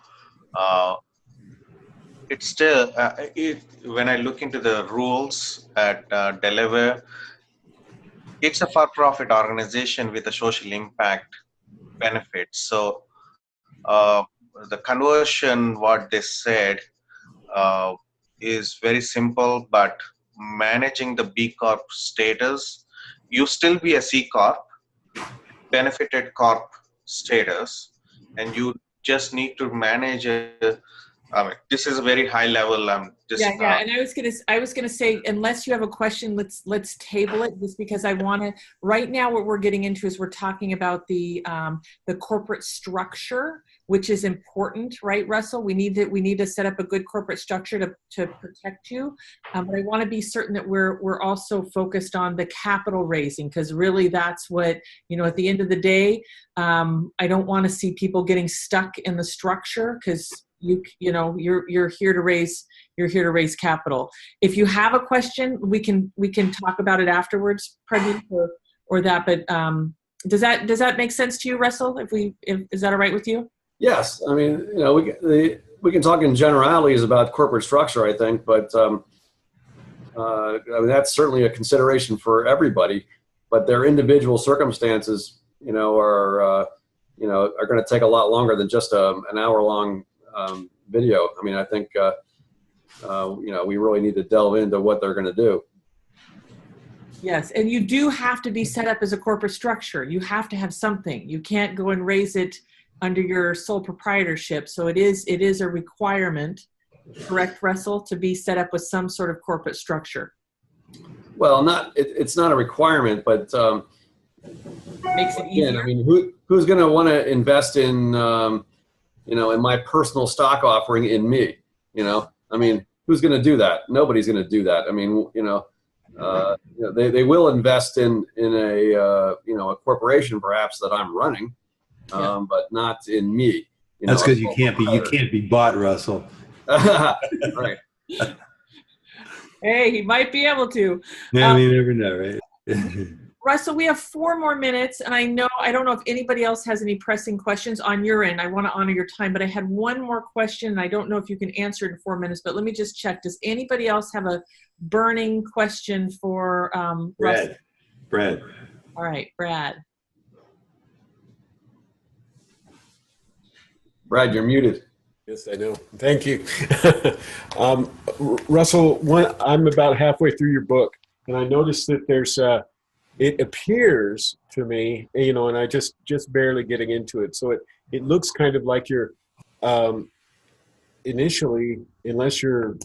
it's still, when I look into the rules at Delaware, it's a for-profit organization with a social impact benefit. So the conversion, what they said, is very simple, but managing the B Corp status. You still be a C Corp, benefited Corp status, and you just need to manage a, I mean, this is a very high level. Yeah. And I was gonna say, unless you have a question, let's table it, just because I want to. Right now, what we're getting into is we're talking about the corporate structure, which is important, right, Russell? We need to set up a good corporate structure to protect you. But I want to be certain that we're also focused on the capital raising, because really that's what, at the end of the day, I don't want to see people getting stuck in the structure, because you're here to raise capital. If you have a question, we can talk about it afterwards, Pradeep, or that. But does that make sense to you, Russell? Is that all right with you? Yes. I mean, we can talk in generalities about corporate structure, I think, but I mean, that's certainly a consideration for everybody. But their individual circumstances, are going to take a lot longer than just an hour-long video. I mean, I think we really need to delve into what they're going to do. Yes, and you do have to be set up as a corporate structure. You have to have something. You can't go and raise it under your sole proprietorship. So it is a requirement, correct, Russell, to be set up with some sort of corporate structure. Well, it's not a requirement, but makes it easier. Again, I mean, who's going to want to invest in in my personal stock offering in me? I mean, who's going to do that? Nobody's going to do that. I mean, they will invest in a a corporation perhaps that I'm running, but not in me. That's because you can't be bought, Russell. Right. Hey, he might be able to. Yeah, you never know, right? Russell, we have 4 more minutes, and I don't know if anybody else has any pressing questions on your end. I want to honor your time, but I had one more question, and I don't know if you can answer it in 4 minutes, but let me just check. Does anybody else have a burning question for Russell? Brad. All right, Brad. Brad, you're muted. Yes, I know. Thank you. Russell, I'm about halfway through your book, and I noticed that there's it appears to me, and I just barely getting into it. So it looks kind of like you're initially, unless you're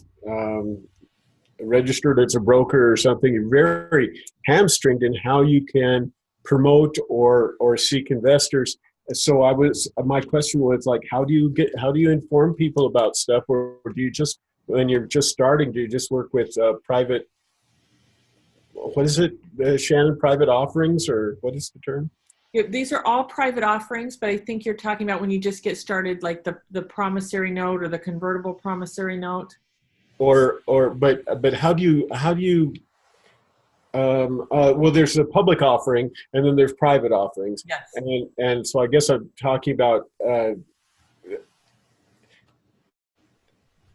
registered as a broker or something, you're very hamstringed in how you can promote or seek investors. So my question was like, how do you inform people about stuff, or do you just, when you're just starting, do you just work with private? What is it, Shannon? Private offerings, or what is the term? Yeah, these are all private offerings, but I think you're talking about when you just get started, like the promissory note or the convertible promissory note. But how do you? Well, there's a public offering, and then there's private offerings. Yes. And so I guess I'm talking about.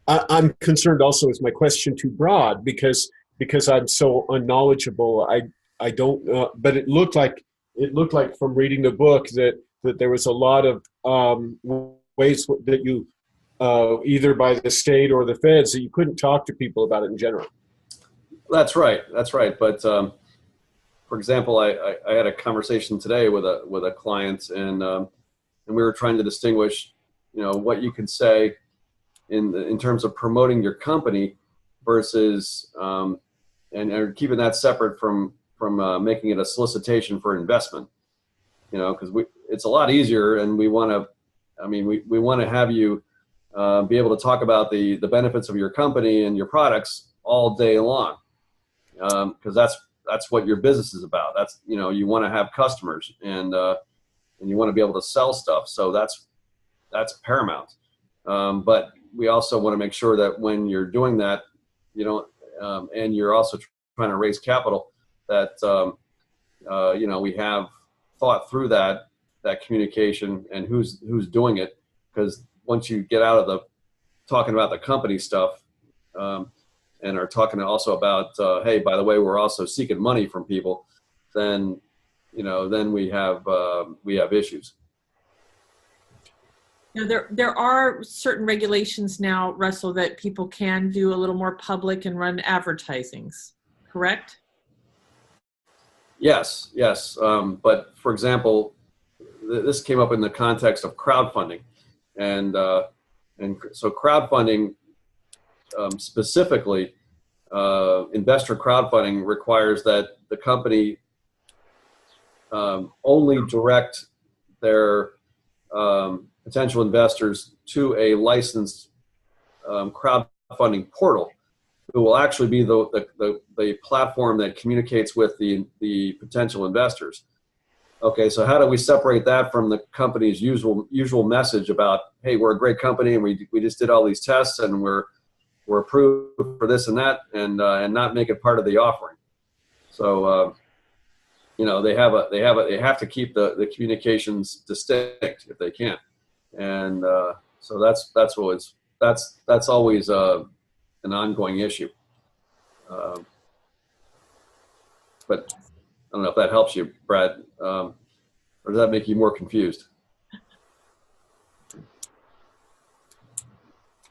I'm concerned also, is my question too broad, because I'm so unknowledgeable. I don't know, but it looked like from reading the book that there was a lot of ways that you either by the state or the feds that you couldn't talk to people about it in general. That's right. But for example, I had a conversation today with a client, and we were trying to distinguish, what you can say in terms of promoting your company versus and keeping that separate from making it a solicitation for investment. Because it's a lot easier, and we want to have you be able to talk about the benefits of your company and your products all day long. Because that's what your business is about. That's you want to have customers, and you want to be able to sell stuff. So that's paramount. But we also want to make sure that when you're doing that, and you're also trying to raise capital, that we have thought through that communication and who's doing it. Because once you get out of the talking about the company stuff, and are talking also about, hey, by the way, we're also seeking money from people, then we have issues. Now, there are certain regulations now, Russell, that people can do a little more public and run advertisings, correct? Yes, yes. But for example, this came up in the context of crowdfunding, and so crowdfunding specifically, investor crowdfunding requires that the company only direct their potential investors to a licensed crowdfunding portal, who will actually be the platform that communicates with the potential investors. Okay, so how do we separate that from the company's usual message about, hey, we're a great company and we just did all these tests and we're approved for this and that, and not make it part of the offering? So you know, they have to keep the communications distinct if they can, and so that's always an ongoing issue. But I don't know if that helps you, Brad, or does that make you more confused?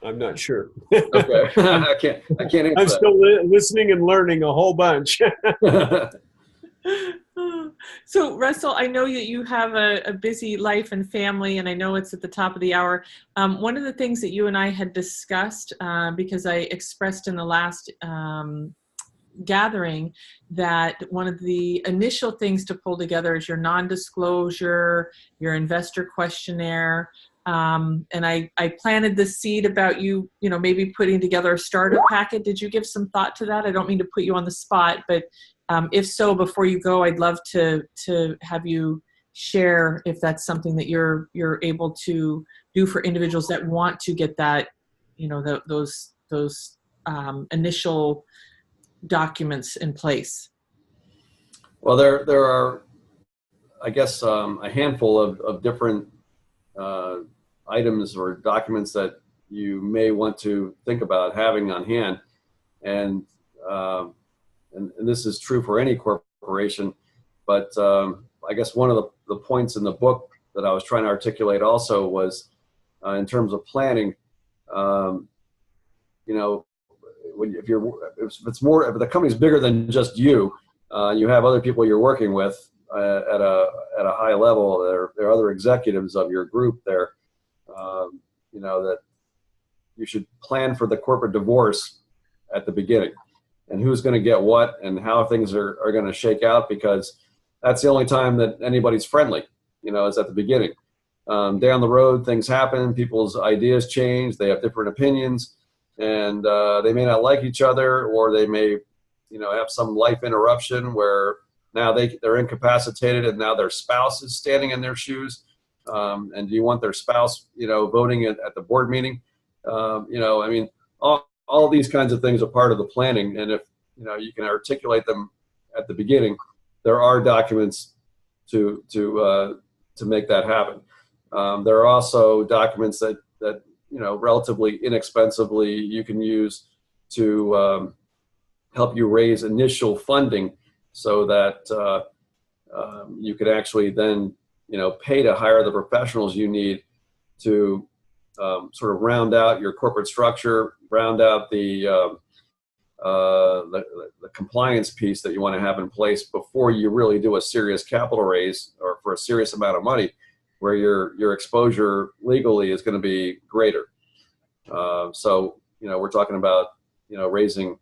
I'm not sure. Okay, I can't answer I'm that. still listening and learning a whole bunch. So, Russell, I know that you have a busy life and family, and I know it's at the top of the hour. One of the things that you and I had discussed, because I expressed in the last gathering that one of the initial things to pull together is your non-disclosure, your investor questionnaire. And I planted the seed about you know, maybe putting together a starter packet. Did you give some thought to that? I don't mean to put you on the spot, but if so, before you go, I'd love to have you share if that's something that you're able to do for individuals that want to get that, you know, those initial documents in place. Well, there are, I guess, a handful of different items or documents that you may want to think about having on hand, and this is true for any corporation. But I guess one of the points in the book that I was trying to articulate also was in terms of planning. You know, if the company's bigger than just you, you have other people you're working with at a high level. There are other executives of your group there. You know, that you should plan for the corporate divorce at the beginning, and who's going to get what and how things are going to shake out, because that's the only time that anybody's friendly, you know, is at the beginning. Down the road, things happen, people's ideas change, they have different opinions, and they may not like each other, or they may, you know, have some life interruption where now they're incapacitated and now their spouse is standing in their shoes. And do you want their spouse, you know, voting at the board meeting? You know, I mean, all these kinds of things are part of the planning, and if, you know, you can articulate them at the beginning, there are documents to make that happen. There are also documents that you know, relatively inexpensively you can use to help you raise initial funding, so that you could actually then, you know, pay to hire the professionals you need to sort of round out your corporate structure, round out the compliance piece that you want to have in place before you really do a serious capital raise or for a serious amount of money, where your exposure legally is going to be greater. So, you know, we're talking about, you know, raising,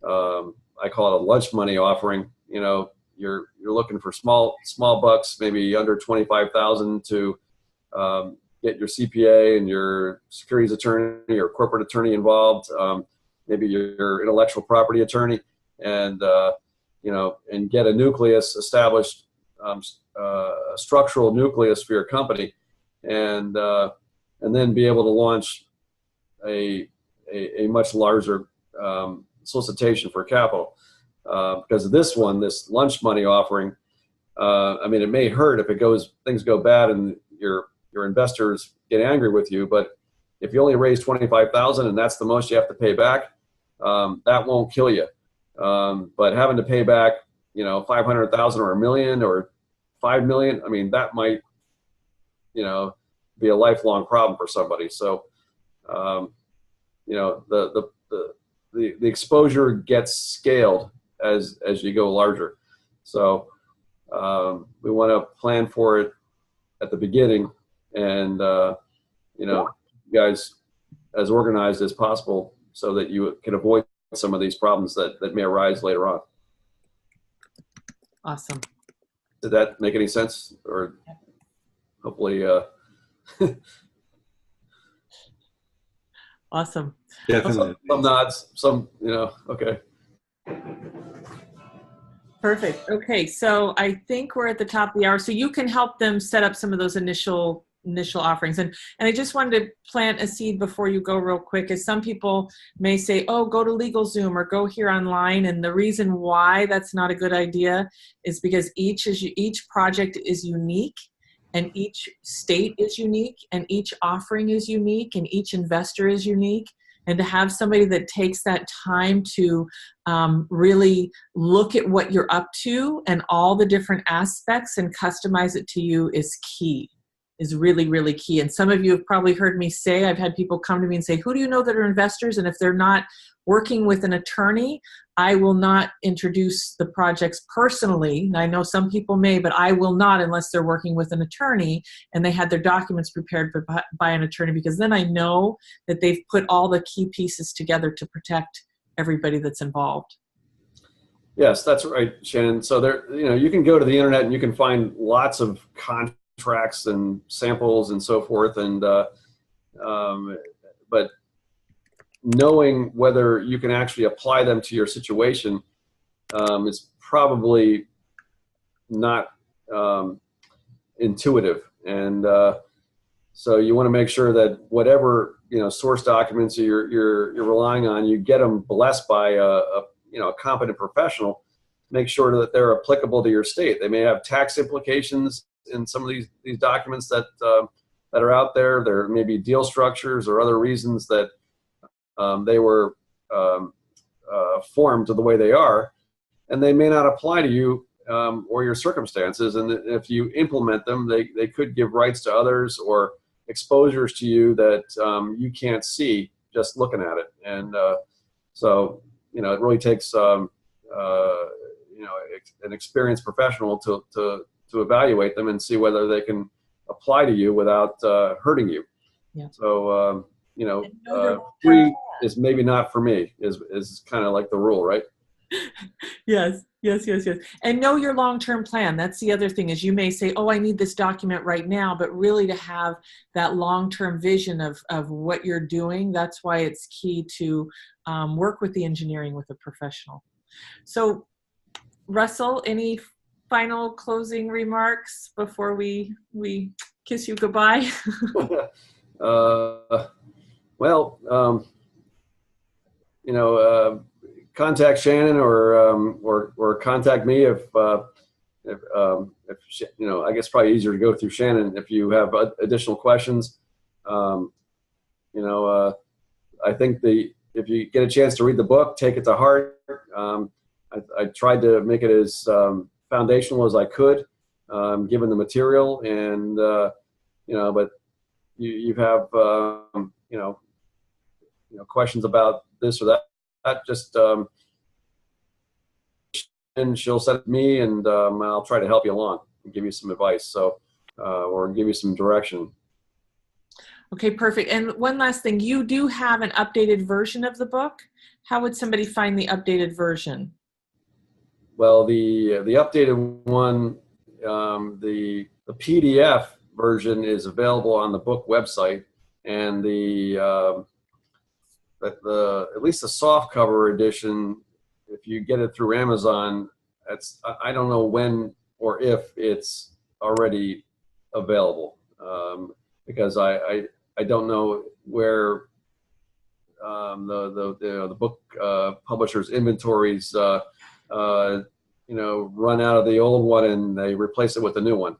I call it a lunch money offering. You know, you're looking for small bucks, maybe under 25,000, to get your CPA and your securities attorney or corporate attorney involved, maybe your intellectual property attorney, and you know, and get a nucleus established, a structural nucleus for your company, and then be able to launch a much larger solicitation for capital. Because of this lunch money offering, I mean, it may hurt if things go bad and your investors get angry with you, but if you only raise 25,000 and that's the most you have to pay back, that won't kill you. But having to pay back, you know, 500,000 or $1 million or 5 million, I mean, that might, you know, be a lifelong problem for somebody. So, you know, the exposure gets scaled as you go larger. So we want to plan for it at the beginning, and you know, you guys as organized as possible so that you can avoid some of these problems that may arise later on. Awesome. Did that make any sense? Or hopefully Awesome. Definitely. some nods, some, you know, okay. Perfect. Okay, so I think we're at the top of the hour. So you can help them set up some of those initial offerings. And I just wanted to plant a seed before you go real quick, as some people may say, oh, go to LegalZoom or go here online. And the reason why that's not a good idea is because each project is unique, and each state is unique, and each offering is unique, and each investor is unique. And to have somebody that takes that time to really look at what you're up to and all the different aspects and customize it to you is key, is really, really key. And some of you have probably heard me say, I've had people come to me and say, who do you know that are investors? And if they're not working with an attorney, I will not introduce the projects personally. And I know some people may, but I will not unless they're working with an attorney and they had their documents prepared by an attorney, because then I know that they've put all the key pieces together to protect everybody that's involved. Yes, that's right, Shannon. So there, you know, you can go to the internet and you can find lots of contracts and samples and so forth, and but knowing whether you can actually apply them to your situation is probably not intuitive, and so you want to make sure that whatever, you know, source documents you're relying on, you get them blessed by a competent professional. Make sure that they're applicable to your state. They may have tax implications in some of these documents that are out there. There may be deal structures or other reasons that they were formed to the way they are, and they may not apply to you or your circumstances. And if you implement them, they could give rights to others or exposures to you that you can't see just looking at it. And so, you know, it really takes you know, an experienced professional to evaluate them and see whether they can apply to you without hurting you. Yeah. So you know, free is maybe not for me is kind of like the rule, right? Yes. And know your long-term plan. That's the other thing, is you may say, oh, I need this document right now, but really to have that long-term vision of what you're doing. That's why it's key to work with the engineering with a professional. So Russell, any final closing remarks before we kiss you goodbye? Well, you know, contact Shannon or contact me if you know, I guess probably easier to go through Shannon if you have additional questions. You know, I think if you get a chance to read the book, take it to heart. I tried to make it as foundational as I could, given the material, and you know, but you have you know, questions about this or that, just and she'll send it to me, and I'll try to help you along and give you some advice, so or give you some direction. Okay, perfect. And one last thing, you do have an updated version of the book. How would somebody find the updated version? Well, the updated one, the PDF version is available on the book website, and at least the soft cover edition, if you get it through Amazon, I don't know when or if it's already available, because I don't know where the book publishers' inventories you know, run out of the old one and they replace it with a new one.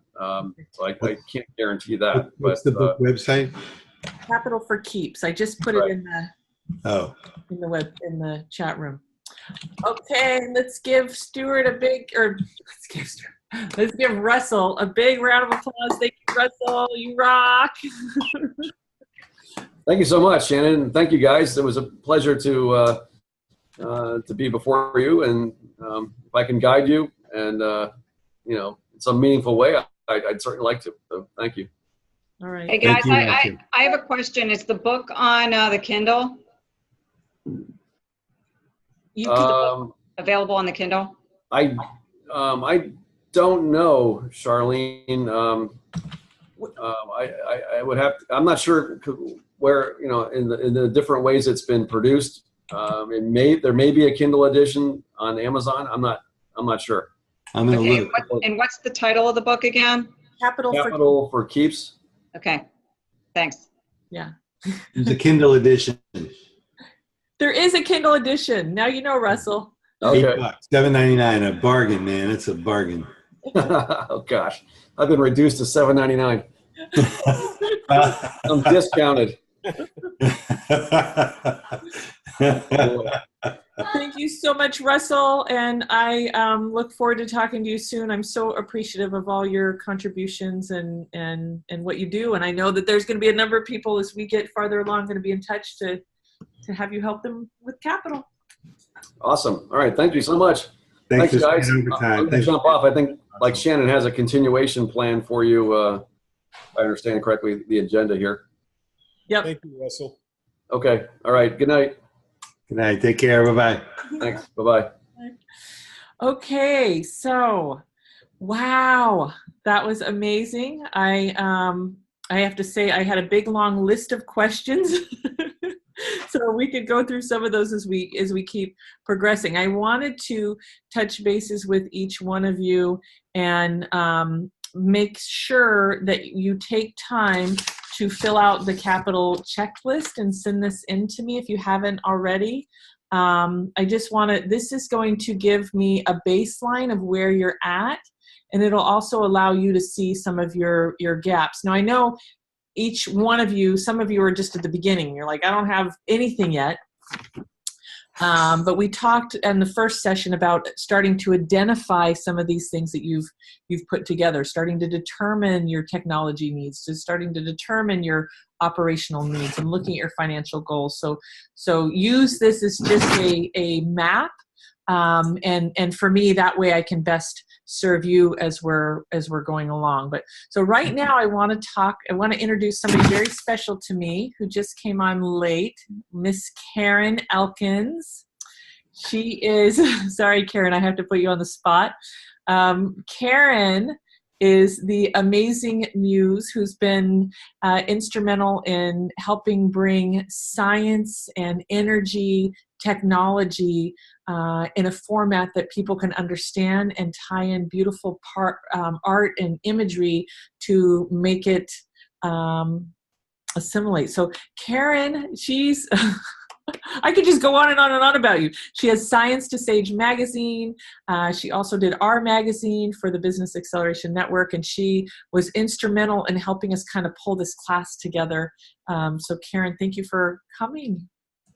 So I can't guarantee that. What's the book website? Capital for Keeps. I just put right. it in the chat room. Okay, let's give Stuart let's give Russell a big round of applause. Thank you Russell. You rock. Thank you so much, Shannon. Thank you, guys. It was a pleasure to be before you, and if I can guide you, and in some meaningful way, I'd certainly like to. So, thank you. All right. Hey guys, Thank you, Matthew. I have a question. Is the book on the Kindle? You can, Available on the Kindle? I don't know, Charlene. I would have. I'm not sure where in the different ways it's been produced. There may be a Kindle edition on Amazon. I'm not sure. I'm going to look. And what's the title of the book again? Capital for Keeps. Okay, thanks. Yeah. There's a Kindle edition. There is a Kindle edition. Now you know, Russell. Okay. $8, $7.99, a bargain, man. It's a bargain. Oh gosh, I've been reduced to $7.99. I'm discounted. Thank you so much, Russell, and I look forward to talking to you soon. I'm so appreciative of all your contributions and what you do, and I know that there's going to be a number of people as we get farther along going to be in touch to have you help them with capital. Awesome. All right, thank you so much. Thanks Thanks, guys. for I'm going to jump off. I think, like Shannon has a continuation plan for you. If I understand correctly, the agenda here. Yep. Thank you, Russell. Okay. All right. Good night. Good night. Take care. Bye-bye. Thanks. Bye-bye. Okay, so wow, that was amazing. I have to say I had a big long list of questions. So we could go through some of those as we keep progressing. I wanted to touch bases with each one of you and make sure that you take time to fill out the capital checklist and send this in to me if you haven't already. I just this is going to give me a baseline of where you're at, and it'll also allow you to see some of your gaps. Now I know each one of you, some of you are just at the beginning. You're like, I don't have anything yet. But we talked in the first session about starting to identify some of these things that you've put together, starting to determine your technology needs, to starting to determine your operational needs and looking at your financial goals. So use this as just a map. And for me, that way I can best serve you as we're going along. But so right now I want to introduce somebody very special to me who just came on late, Miss Karen Elkins. She is, sorry, Karen, I have to put you on the spot. Karen is the amazing muse who's been instrumental in helping bring science and energy technology in a format that people can understand and tie in beautiful art and imagery to make it assimilate. So Karen, she's I could just go on and on and on about you. She has Science to Sage magazine. She also did our magazine for the Business Acceleration Network, and she was instrumental in helping us kind of pull this class together. So Karen, thank you for coming.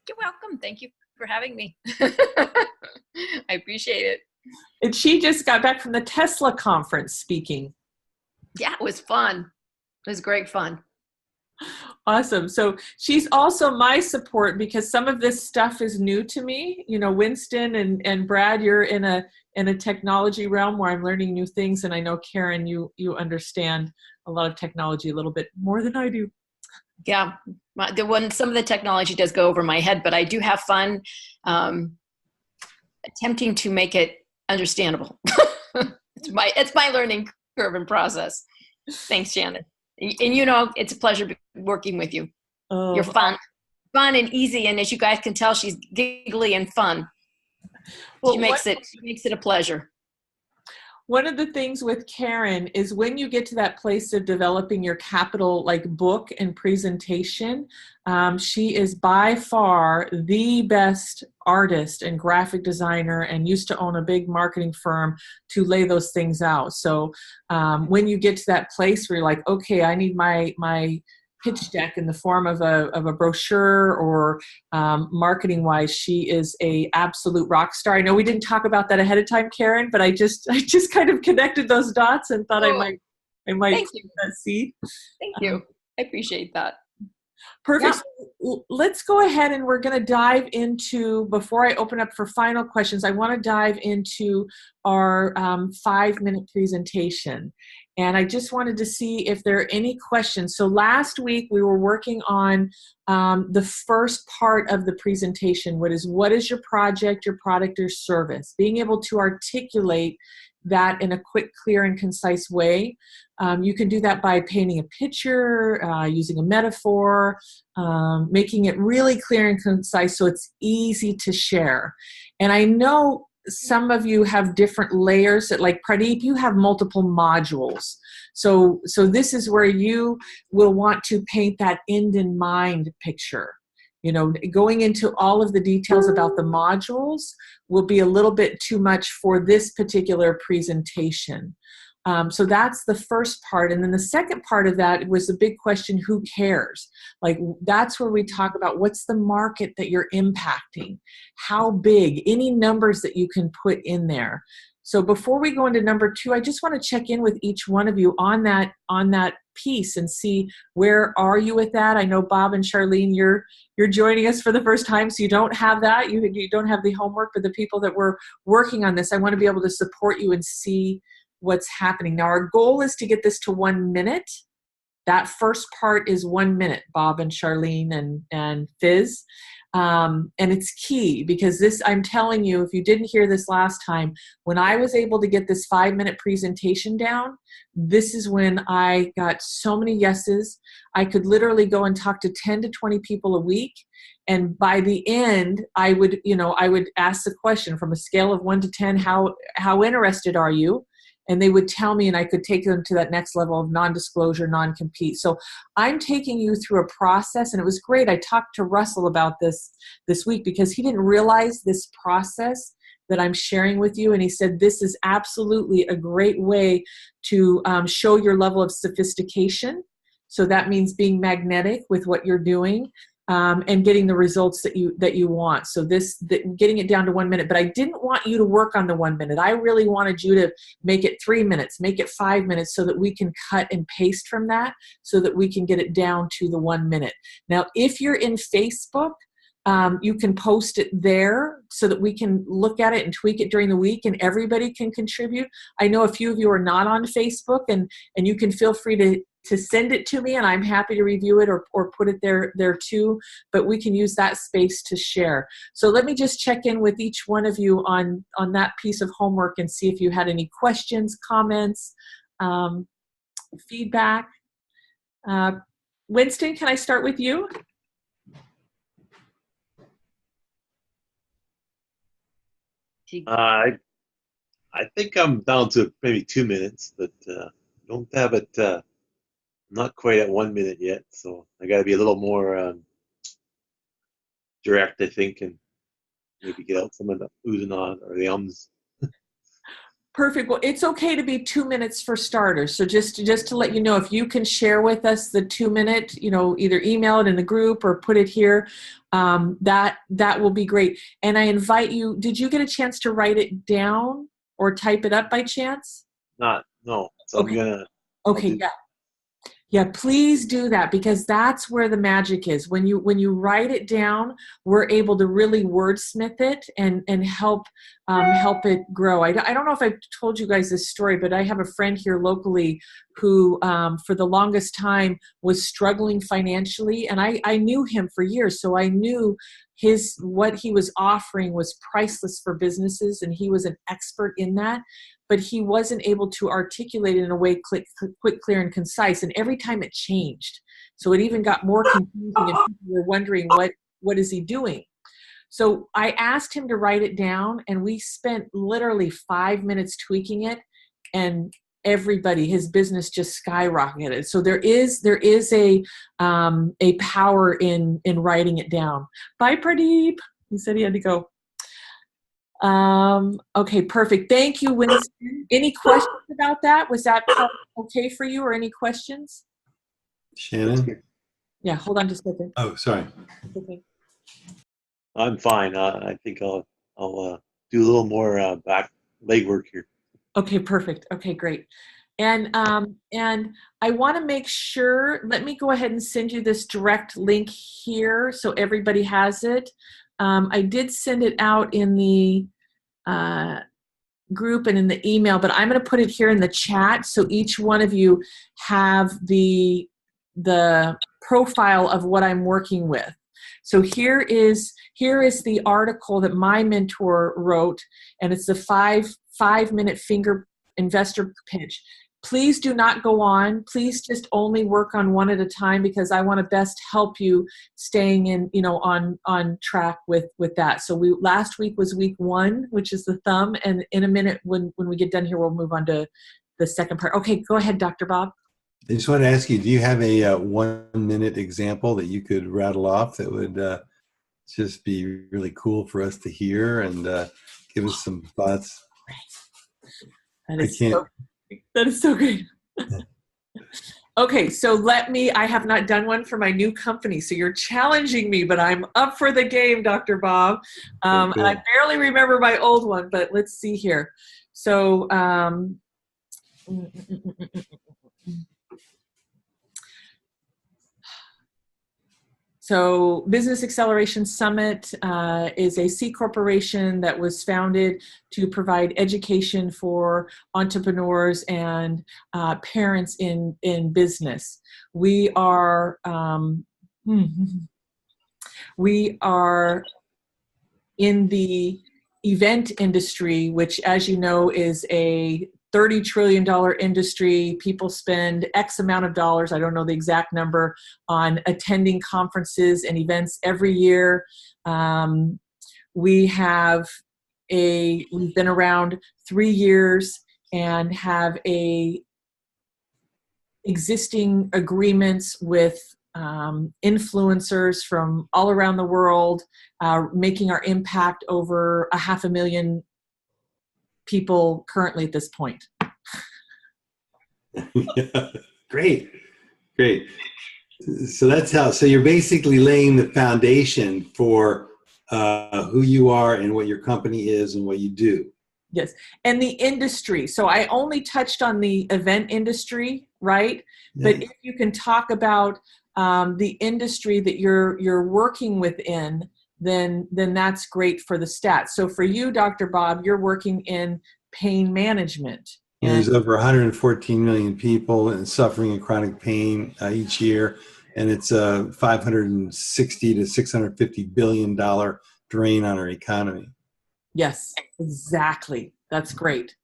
You're welcome. Thank you for having me. I appreciate it. And she just got back from the Tesla conference speaking. Yeah, it was fun. It was great fun. Awesome. So she's also my support because some of this stuff is new to me. You know, Winston and Brad, you're in a technology realm where I'm learning new things. And I know, Karen, you understand a lot of technology a little bit more than I do. Yeah, some of the technology does go over my head, but I do have fun attempting to make it understandable. It's my learning curve and process. Thanks, Shannon. And you know, it's a pleasure working with you. Oh. You're fun and easy, and as you guys can tell, she's giggly and fun. Well, she makes it a pleasure. One of the things with Karen is when you get to that place of developing your capital like book and presentation, she is by far the best artist and graphic designer and used to own a big marketing firm to lay those things out. So when you get to that place where you're like, okay, I need my pitch deck in the form of a brochure or marketing wise, she is a absolute rock star. I know we didn't talk about that ahead of time, Karen, but I just kind of connected those dots and thought I might I might Thank you. plant that seed. Thank you. I appreciate that. Perfect. Yeah. So let's go ahead and we're going to dive into, before I open up for final questions, I want to dive into our 5-minute presentation. And I just wanted to see if there are any questions. So last week we were working on the first part of the presentation, what is your project, your product, or service? Being able to articulate that in a quick, clear, and concise way. You can do that by painting a picture, using a metaphor, making it really clear and concise so it's easy to share. And I know some of you have different layers that, like Pradeep, you have multiple modules. So this is where you will want to paint that end in mind picture. You know, going into all of the details about the modules will be a little bit too much for this particular presentation. So that's the first part. And then the second part of that was the big question, who cares? Like, that's where we talk about what's the market that you're impacting? How big? Any numbers that you can put in there. So before we go into number 2, I just want to check in with each one of you on that piece and see, where are you with that? I know Bob and Charlene, you're joining us for the first time, so you don't have that. You don't have the homework, but the people that were working on this, I want to be able to support you and see what's happening. Now, our goal is to get this to 1 minute. That first part is 1 minute, Bob and Charlene and Fizz. And it's key because this, I'm telling you, if you didn't hear this last time, when I was able to get this 5-minute presentation down, this is when I got so many yeses. I could literally go and talk to 10 to 20 people a week. And by the end, I would ask the question from a scale of 1 to 10, how interested are you? And they would tell me, and I could take them to that next level of non-disclosure, non-compete. So I'm taking you through a process, and it was great. I talked to Russell about this week because he didn't realize this process that I'm sharing with you. And he said, this is absolutely a great way to show your level of sophistication. So that means being magnetic with what you're doing. And getting the results that you want. So getting it down to 1 minute, but I didn't want you to work on the 1 minute. I really wanted you to make it 3 minutes, make it 5 minutes, so that we can cut and paste from that, so that we can get it down to the 1 minute. Now, if you're in Facebook, you can post it there so that we can look at it and tweak it during the week, and everybody can contribute. I know a few of you are not on Facebook, and you can feel free to send it to me, and I'm happy to review it or put it there too, but we can use that space to share. So let me just check in with each one of you on that piece of homework and see if you had any questions, comments, feedback. Winston, can I start with you? I think I'm down to maybe 2 minutes, but don't have it. Not quite at 1 minute yet, so I got to be a little more direct, I think, and maybe get out some of the oohs and ahs or the ums. Perfect. Well, it's okay to be 2 minutes for starters. So just to let you know, if you can share with us the 2 minute, either email it in the group or put it here, that will be great. And I invite you, did you get a chance to write it down or type it up by chance? No. So okay. I'm gonna. Okay. Yeah, please do that, because that's where the magic is. When you write it down, we're able to really wordsmith it and help it grow. I don't know if I've told you guys this story, but I have a friend here locally who for the longest time was struggling financially, and I knew him for years, so I knew what he was offering was priceless for businesses, and he was an expert in that. But he wasn't able to articulate it in a way quick, clear, and concise. And every time it changed. So it even got more confusing, and people were wondering, what is he doing? So I asked him to write it down, and we spent literally 5 minutes tweaking it, and his business just skyrocketed. So there is a power in writing it down. Bye, Pradeep. He said he had to go. Okay, perfect. Thank you, Winston. Any questions about that? Was that okay for you, or any questions? Shannon? Yeah, hold on just a second. Oh, sorry. Okay. I'm fine. I think I'll do a little more back legwork here. Okay, perfect. Okay, great. And I want to make sure, let me go ahead and send you this direct link here so everybody has it. I did send it out in the group and in the email, but I'm going to put it here in the chat so each one of you have the profile of what I'm working with. So here is the article that my mentor wrote, and it's the five-minute finger investor pitch. Please do not go on. Please just only work on one at a time, because I want to best help you staying in, on track with that. So last week was week 1, which is the thumb. And in a minute, when we get done here, we'll move on to the second part. Okay, go ahead, Dr. Bob. I just want to ask you, do you have a 1-minute example that you could rattle off that would just be really cool for us to hear and give us some thoughts? That is so great. Okay, so I have not done one for my new company, so you're challenging me, but I'm up for the game, Dr. Bob. And I barely remember my old one, but let's see here. So, So Business Acceleration Summit is a C corporation that was founded to provide education for entrepreneurs and parents in business. We are in the event industry, which, as you know, is a $30 trillion industry. People spend X amount of dollars, I don't know the exact number, on attending conferences and events every year. We've been around 3 years and have existing agreements with influencers from all around the world, making our impact over 500,000 people currently at this point. Great. So you're basically laying the foundation for who you are and what your company is and what you do. Yes, and the industry. So I only touched on the event industry, right? Yeah. But if you can talk about the industry that you're working within, then that's great for the stats. So for you, Dr. Bob, you're working in pain management. There's over 114 million people suffering in chronic pain each year, and it's a $560 to $650 billion drain on our economy. Yes, exactly. That's great.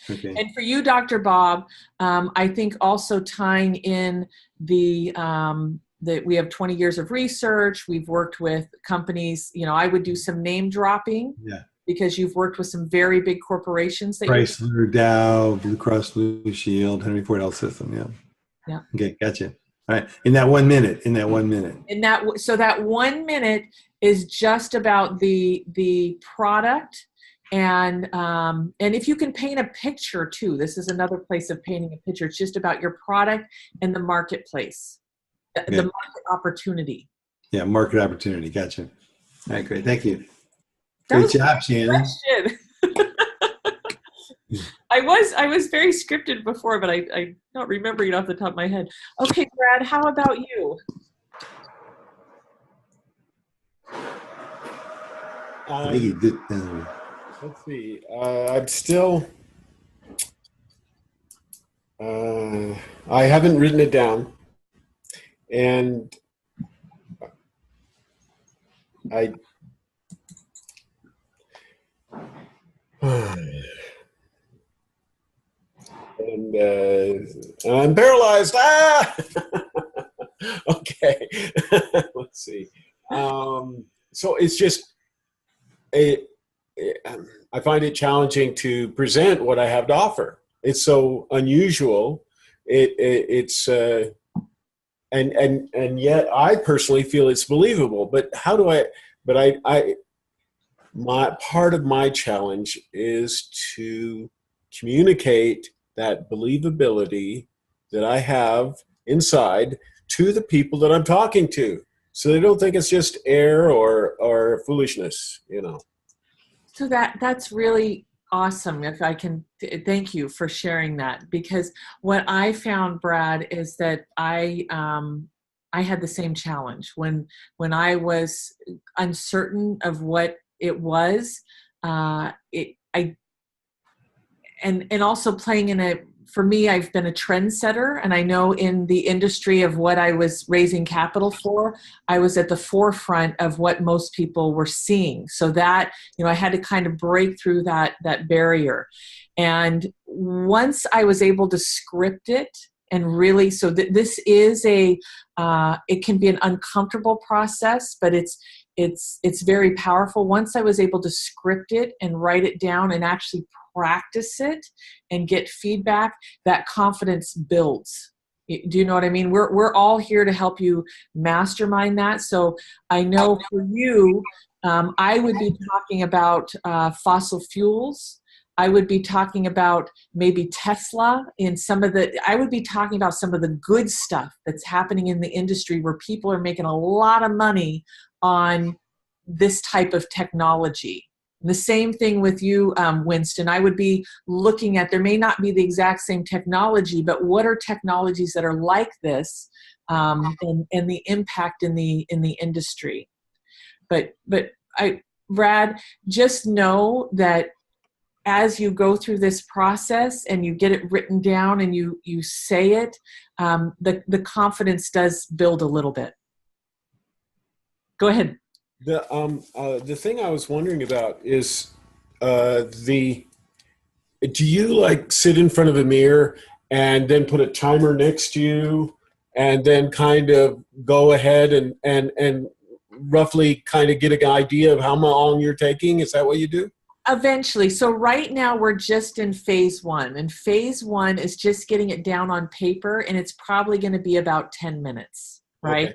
Okay. And for you, Dr. Bob, I think also tying in that we have 20 years of research. We've worked with companies. I would do some name dropping. Yeah. Because you've worked with some very big corporations. Chrysler, Dow, Blue Cross Blue Shield, Henry Ford Health System. Yeah. Yeah. Okay, gotcha. All right. In that 1 minute. So that 1 minute is just about the product, and if you can paint a picture too. This is another place of painting a picture. It's just about your product and the marketplace, the market opportunity. Yeah, market opportunity. Gotcha. All right, great. Thank you. Great job, Shannon. I was very scripted before, but I don't remember it off the top of my head. Okay, Brad, how about you? I think you did. Let's see. I'm still. I haven't written it down, and and I'm paralyzed. Okay. Let's see. So it's just I find it challenging to present what I have to offer. It's so unusual. It's and yet I personally feel it's believable. But how do I? But my part of my challenge is to communicate that believability that I have inside to the people that I'm talking to, so they don't think it's just air or foolishness, So that's really awesome. If I can, thank you for sharing that, because what I found, Brad, is that I had the same challenge when I was uncertain of what it was. And also playing in for me, I've been a trendsetter, and I know in the industry of what I was raising capital for, I was at the forefront of what most people were seeing. So that, I had to kind of break through that barrier. And once I was able to script it and really, so this is it can be an uncomfortable process, but it's very powerful. Once I was able to script it and write it down and actually practice it and get feedback, that confidence builds. Do you know what I mean? We're all here to help you mastermind that. So I know for you, I would be talking about fossil fuels. I would be talking about maybe Tesla I would be talking about some of the good stuff that's happening in the industry where people are making a lot of money on this type of technology. The same thing with you, Winston. I would be looking at, there may not be the exact same technology, but what are technologies that are like this, and the impact in the industry. But Brad, just know that as you go through this process and you get it written down and you say it, the confidence does build a little bit. Go ahead. The thing I was wondering about is do you like sit in front of a mirror and then put a timer next to you and then kind of go ahead and roughly kind of get an idea of how long you're taking? Is that what you do? Eventually. So right now we're just in phase 1, and phase 1 is just getting it down on paper, and it's probably going to be about 10 minutes, right? Okay.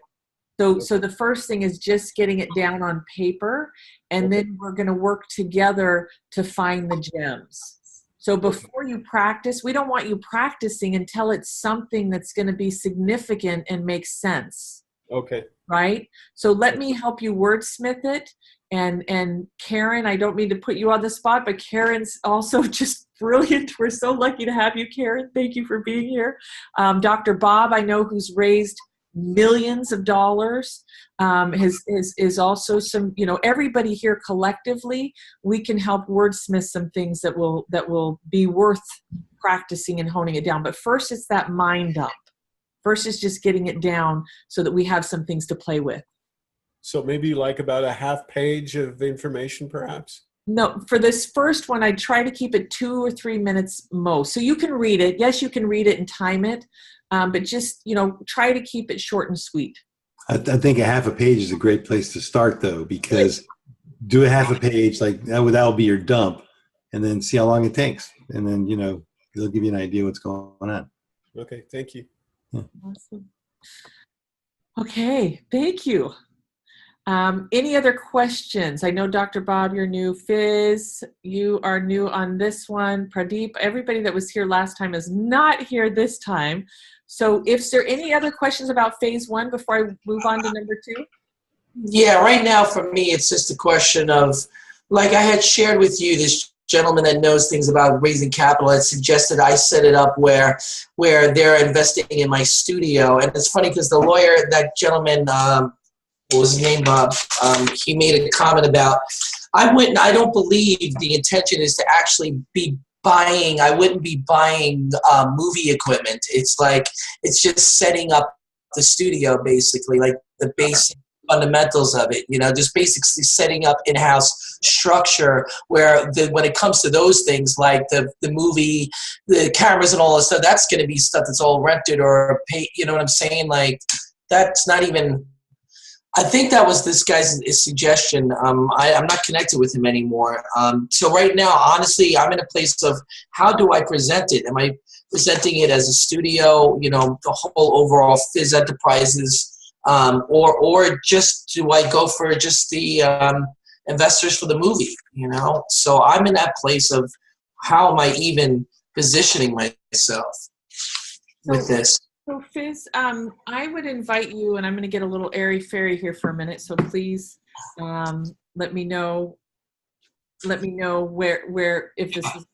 So the first thing is just getting it down on paper, and then we're going to work together to find the gems. So before you practice, we don't want you practicing until it's something that's going to be significant and make sense. Okay. Right? So let me help you wordsmith it. And Karen, I don't mean to put you on the spot, but Karen's also just brilliant. We're so lucky to have you, Karen. Thank you for being here. Dr. Bob, I know, who's raised millions of dollars, is also some, everybody here collectively, we can help wordsmith some things that will be worth practicing and honing it down. But first, it's that mind dump. First is just getting it down so that we have some things to play with. So maybe like about a half page of information, perhaps? No, for this first one, I try to keep it 2 or 3 minutes most. So you can read it. Yes, you can read it and time it, but just, try to keep it short and sweet. I think a half a page is a great place to start, though, because do a half a page, like that'll be your dump, and then see how long it takes. And then, it'll give you an idea what's going on. Okay, thank you. Yeah. Awesome. Okay, thank you. Any other questions? I know, Dr. Bob, you're new. Fiz, you are new on this one. Pradeep, everybody that was here last time is not here this time. So if there are any other questions about phase 1 before I move on to number 2? Yeah, right now for me, it's just a question of, like I had shared with you, this gentleman that knows things about raising capital had suggested I set it up where they're investing in my studio. And it's funny because the lawyer, that gentleman, what was his name, Bob? He made a comment about, I don't believe the intention is to actually be buying, I wouldn't be buying movie equipment. It's like, it's just setting up the studio, basically, like the basic fundamentals of it, just basically setting up in-house structure where when it comes to those things like the movie, the cameras and all that stuff, that's going to be stuff that's all rented or paid, you know what I'm saying? Like, that's not even, I think that was this guy's suggestion. I'm not connected with him anymore. So right now, honestly, I'm in a place of how do I present it? Am I presenting it as a studio, the whole overall Fizz Enterprises, or just do I go for just the investors for the movie? So I'm in that place of how am I even positioning myself with this? So Fizz, I would invite you, and I'm going to get a little airy-fairy here for a minute, so please let me know let me know where if this is,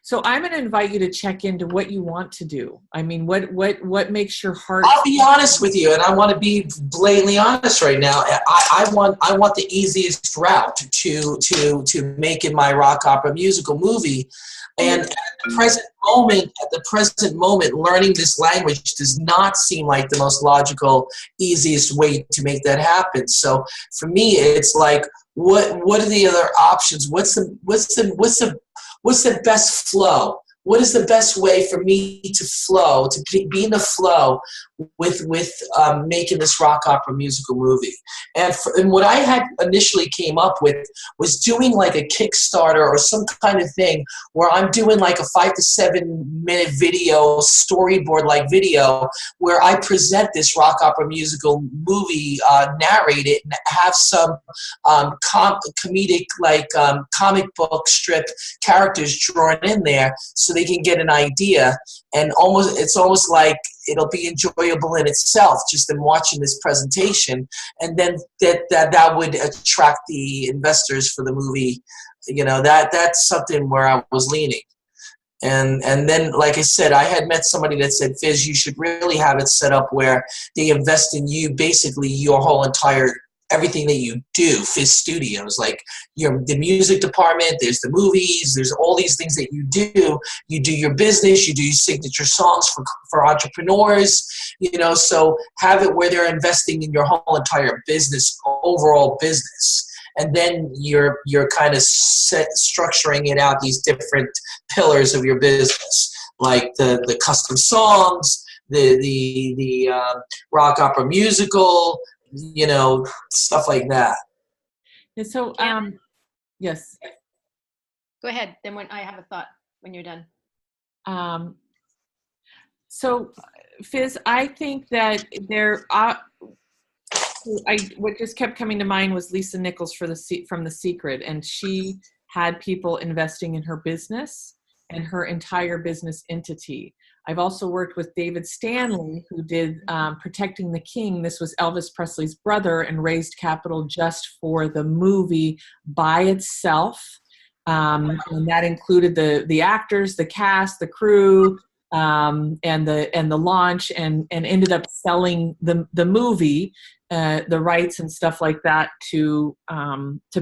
so I'm going to invite you to check into what you want to do. I mean, what makes your heart. I'll be honest with you, and I want to be blatantly honest right now. I want the easiest route to making my rock opera musical movie. And at the present moment, learning this language does not seem like the most logical, easiest way to make that happen. So for me, it's like, what are the other options? What's the best flow? What is the best way for me to flow, to be in the flow with making this rock opera musical movie? And what I had initially came up with was doing like a Kickstarter or some kind of thing where I'm doing like a 5 to 7 minute video, storyboard-like video, where I present this rock opera musical movie, narrate it, and have some comedic, like comic book strip characters drawn in there, so they can get an idea. And it's almost like it'll be enjoyable in itself, just in watching this presentation. And then that would attract the investors for the movie. That's something where I was leaning. And then, like I said, I had met somebody that said, Fizz, you should really have it set up where they invest in you, basically your whole entire everything that you do. Fizz Studios, like the music department, there's the movies, there's all these things that you do. You do your business, you do your signature songs for entrepreneurs, so have it where they're investing in your whole entire business, overall business. And then you're kind of structuring it out, these different pillars of your business, like the custom songs, the rock opera musical, stuff like that. And so, yes. Go ahead. Then when I have a thought when you're done. So, Fizz, I think that what just kept coming to mind was Lisa Nichols from The Secret, and she had people investing in her business and her entire business entity. I've also worked with David Stanley, who did Protecting the King. This was Elvis Presley's brother, and raised capital just for the movie by itself. And that included the actors, the cast, the crew, and the launch, and ended up selling the movie, the rights and stuff like that to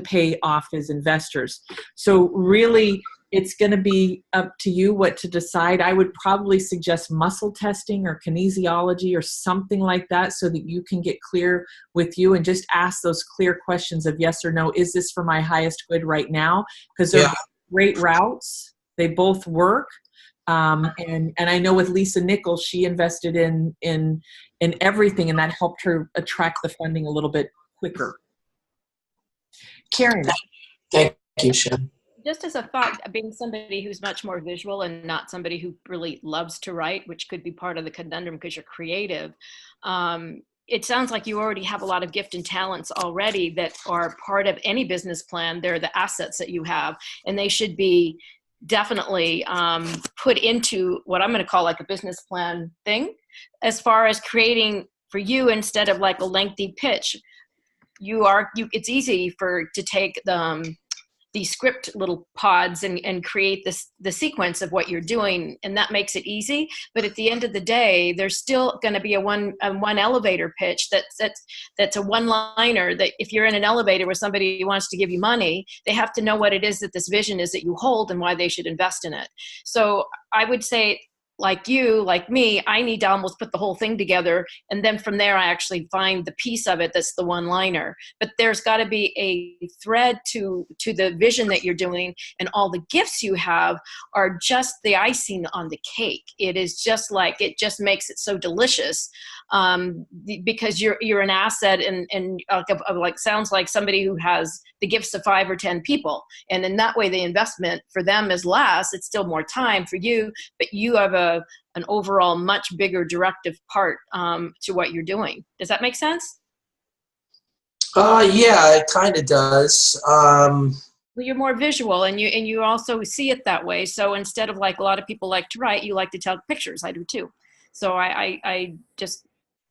pay off his investors. So really, it's going to be up to you what to decide. I would probably suggest muscle testing or kinesiology or something like that, so that you can get clear with you and just ask those clear questions of yes or no. Is this for my highest good right now? Because they're great routes. They both work. And I know with Lisa Nichols, she invested in everything, and that helped her attract the funding a little bit quicker. Karen. Thank you, Shem. Just as a thought, being somebody who's much more visual and not somebody who really loves to write, which could be part of the conundrum because you're creative, it sounds like you already have a lot of gift and talents already that are part of any business plan. They're the assets that you have, and they should be definitely put into what I'm going to call like a business plan thing, as far as creating for you, instead of like a lengthy pitch. It's easy to take these script little pods and create the sequence of what you're doing, and that makes it easy. But at the end of the day, there's still going to be a one elevator pitch that's a one-liner, that if you're in an elevator where somebody wants to give you money, they have to know what it is that this vision is that you hold and why they should invest in it. So I would say, like you, like me, I need to almost put the whole thing together, and then from there I actually find the piece of it that's the one-liner. But there's got to be a thread to the vision that you're doing, and all the gifts you have are just the icing on the cake. It is just like, it just makes it so delicious, because you're an asset, and like sounds like somebody who has the gifts of 5 or 10 people, and in that way the investment for them is less. It's still more time for you, but you have an overall much bigger directive part to what you're doing. Does that make sense? Yeah, it kind of does. Well, you're more visual, and you also see it that way. So instead of like a lot of people like to write, you like to tell pictures. I do too. So I just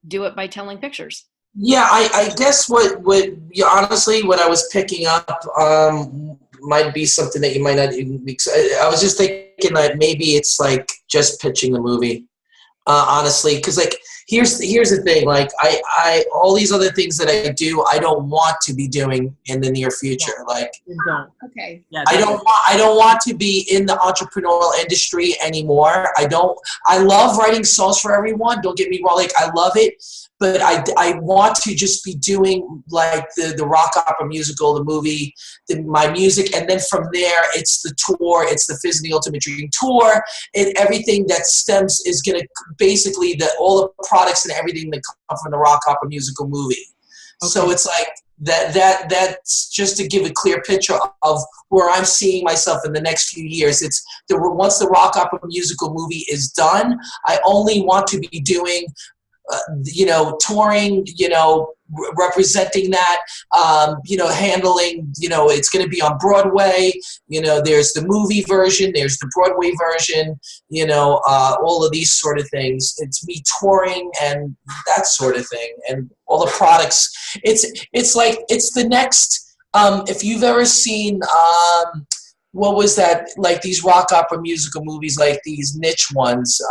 do it by telling pictures. Yeah, I guess what honestly, what I was picking up might be something that you might not even be. I was just thinking that maybe it's like just pitching the movie, honestly, because like here's the thing, like I all these other things that I do, I don't want to be doing in the near future. Like You don't. Okay. Yeah. I don't want to be in the entrepreneurial industry anymore. I love writing songs for everyone. Don't get me wrong, like I love it, but I want to just be doing like the rock opera musical, the movie, my music, and then from there it's the tour, it's the Fizz and the Ultimate Dream tour, and everything that stems is gonna basically all the products and everything that come from the rock opera musical movie. Okay. So it's like that's just to give a clear picture of where I'm seeing myself in the next few years. It's once the rock opera musical movie is done, I only want to be doing touring, representing that, handling, it's going to be on Broadway, there's the movie version, there's the Broadway version, all of these sort of things. It's me touring and that sort of thing, and all the products. It's like, it's the next, if you've ever seen, what was that, like these rock opera musical movies, like these niche ones,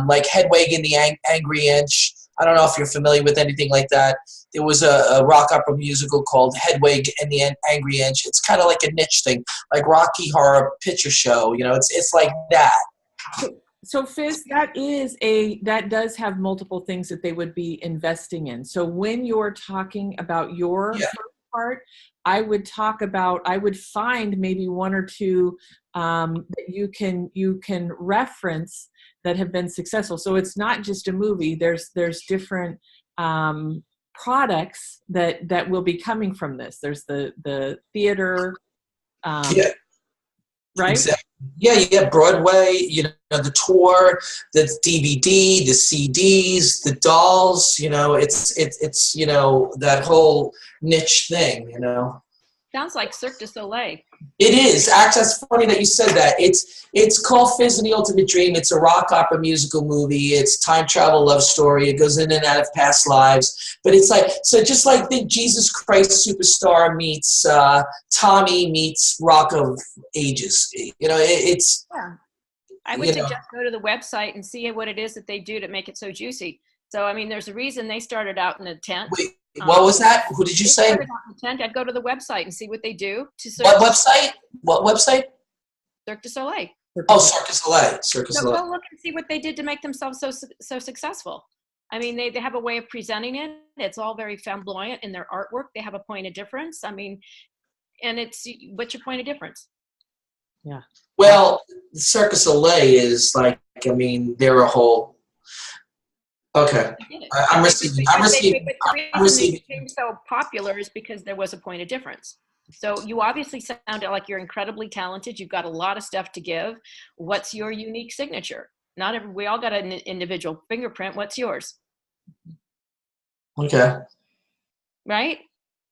like Hedwig and the Angry Inch. I don't know if you're familiar with anything like that. There was a rock opera musical called Hedwig and the Angry Inch. It's kind of like a niche thing, like Rocky Horror Picture Show. It's like that. So Fizz, that does have multiple things that they would be investing in. So when you're talking about your first part, I would find maybe one or two that you can reference that have been successful. So it's not just a movie. There's different products that will be coming from this. There's the theater, right? Exactly. Yeah. Broadway, the tour, the DVD, the CDs, the dolls. It's that whole niche thing. Sounds like Cirque du Soleil. It is. Actually, that's funny that you said that. It's called Fizz and the Ultimate Dream. It's a rock opera musical movie. It's time travel love story. It goes in and out of past lives. But it's like, so just like the Jesus Christ Superstar meets Tommy meets Rock of Ages. It's. Yeah. I would suggest go to the website and see what it is that they do to make it so juicy. So, I mean, there's a reason they started out in a tent. Wait, what was that? Who did you say? I'd go to the website and see what they do. What website? What website? Cirque du Soleil. Oh, Cirque du Soleil. Cirque du Soleil. Go look and see what they did to make themselves so successful. I mean, they have a way of presenting it. It's all very flamboyant in their artwork. They have a point of difference. I mean, and what's your point of difference? Yeah. Well, Cirque du Soleil is like, I mean, they're a whole. Okay, I'm receiving. The reason they became so popular is because there was a point of difference. So you obviously sound like you're incredibly talented. You've got a lot of stuff to give. What's your unique signature? We all got an individual fingerprint. What's yours? Okay. Right?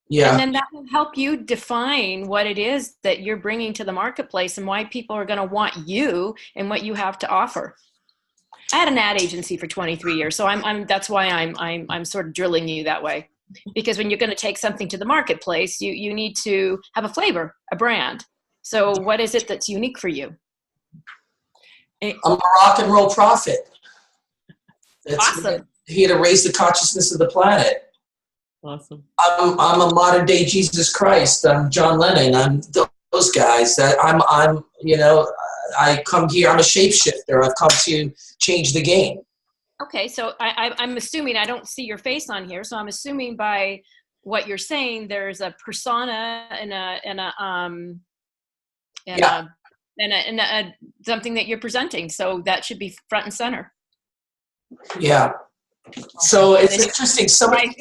Yeah. And then that will help you define what it is that you're bringing to the marketplace and why people are going to want you and what you have to offer. I had an ad agency for 23 years, so that's why I'm sort of drilling you that way. Because when you're going to take something to the marketplace, you need to have a flavor, a brand. So what is it that's unique for you? I'm a rock and roll prophet. Awesome. Here to raise the consciousness of the planet. Awesome. I'm a modern day Jesus Christ. I'm John Lennon. I'm those guys. I come here. I'm a shapeshifter. I've come to change the game. Okay, so I'm assuming, I don't see your face on here, so I'm assuming by what you're saying, there's a persona and something that you're presenting. So that should be front and center. Yeah. So it's interesting. Somebody